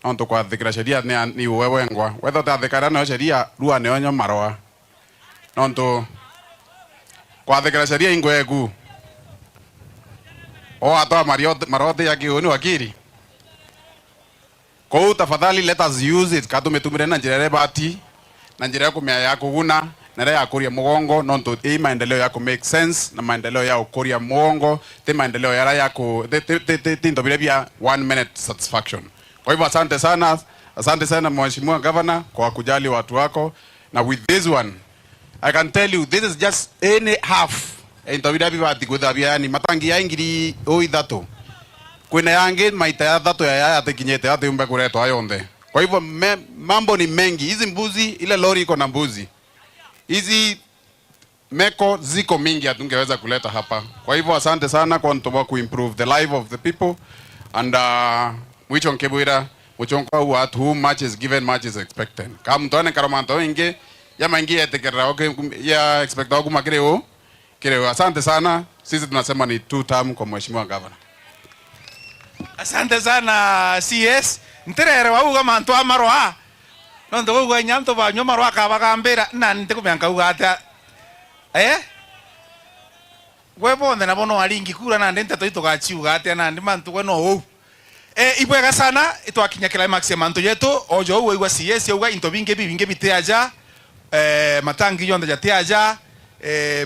Speaker 7: onto kwa athikara sheria ni wewe ngwa wetha ta athikara no sheria rua ne onyo maroa onto kwa athikara sheria ingweku o atoa marote ya kioni wakiri kwa tafadhali let us use it katumetumire na njira bati na njira ya kumea ya kuguna na ya kuria mugongo nonto maendeleo yako make sense na maendeleo ya kuria mugongo te maendeleo ya ku tindo vile vya 1 minute satisfaction. Kwa hivyo asante sana mheshimiwa governor kwa kujali watu wako, na with this one I can tell you this is just any half into vile vya tikuthabia yani matangi ya ingiri o ithato kwina yangi maita ya thato ya atekinyete ate umbe kuretwa yonde. Kwa hivyo mambo ni mengi, hizi mbuzi, ile lori iko na mbuzi, hizi meko ziko mingi hatungeweza kuleta hapa. Kwa hivyo asante sana kwa ntoba ku improve the life of the people and mwicho nkebwira mwicho kwa what who much is given much is expected. Kama mtone karamanto inge ya maingi etekera okay ya expect au kuma kireo asante sana. Sisi tunasema ni 2 term kwa mheshimiwa governor.
Speaker 12: Asante sana CS nterere wauga mantu amaroa no ndo gwa nyanto ba nyoma roa ka bagambira na nte kumyanka uga ata webonde na bono alingi kura na ndente toito gachiuga ata na ndi mantu gwe no o ibwega sana itwakinya climax ya mantu yetu ojo weigwa CS uga into binge biteaja matangi yonde jateaja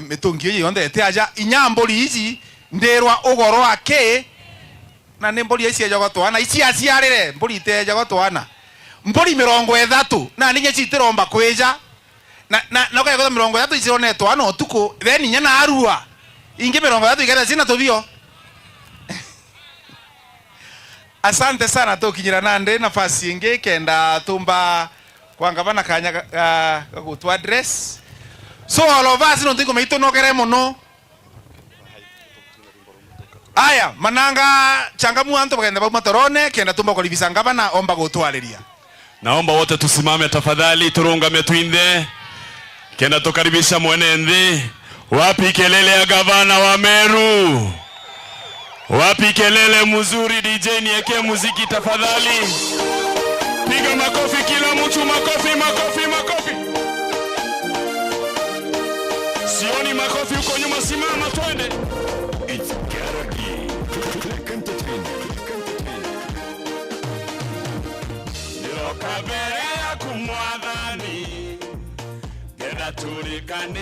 Speaker 12: mitungi yonde jateaja inyamboli hizi nderwa ugoro ake na nemboli isi ya gotwana isi asiarire mboli te ya gotwana mboli 30 na ninye citiromba kweja na kwa 30 isirone twana otuko then nyana arua inge 30 igera sina tobio. Asante sana tokinyira nande nafasi inge kenda tumba kwa ngabana kanya gutu address so all of us no tingo meito no keremo no aya mananga changamu anto bagenda ba matorone kenda tumba kwa livisa ngabana omba gutwaliria.
Speaker 8: Naomba wote tusimame tafadhali, turungame tuinde. Kenda tukaribisha mwenende. Wapi kelele ya gavana wa Meru? Wapi kelele mzuri DJ niweke muziki tafadhali. Piga makofi kila mtu, makofi makofi makofi. Sioni makofi huko nyuma, simama twende. It's Garagi. Kabere ya kumwadhani Gena turikane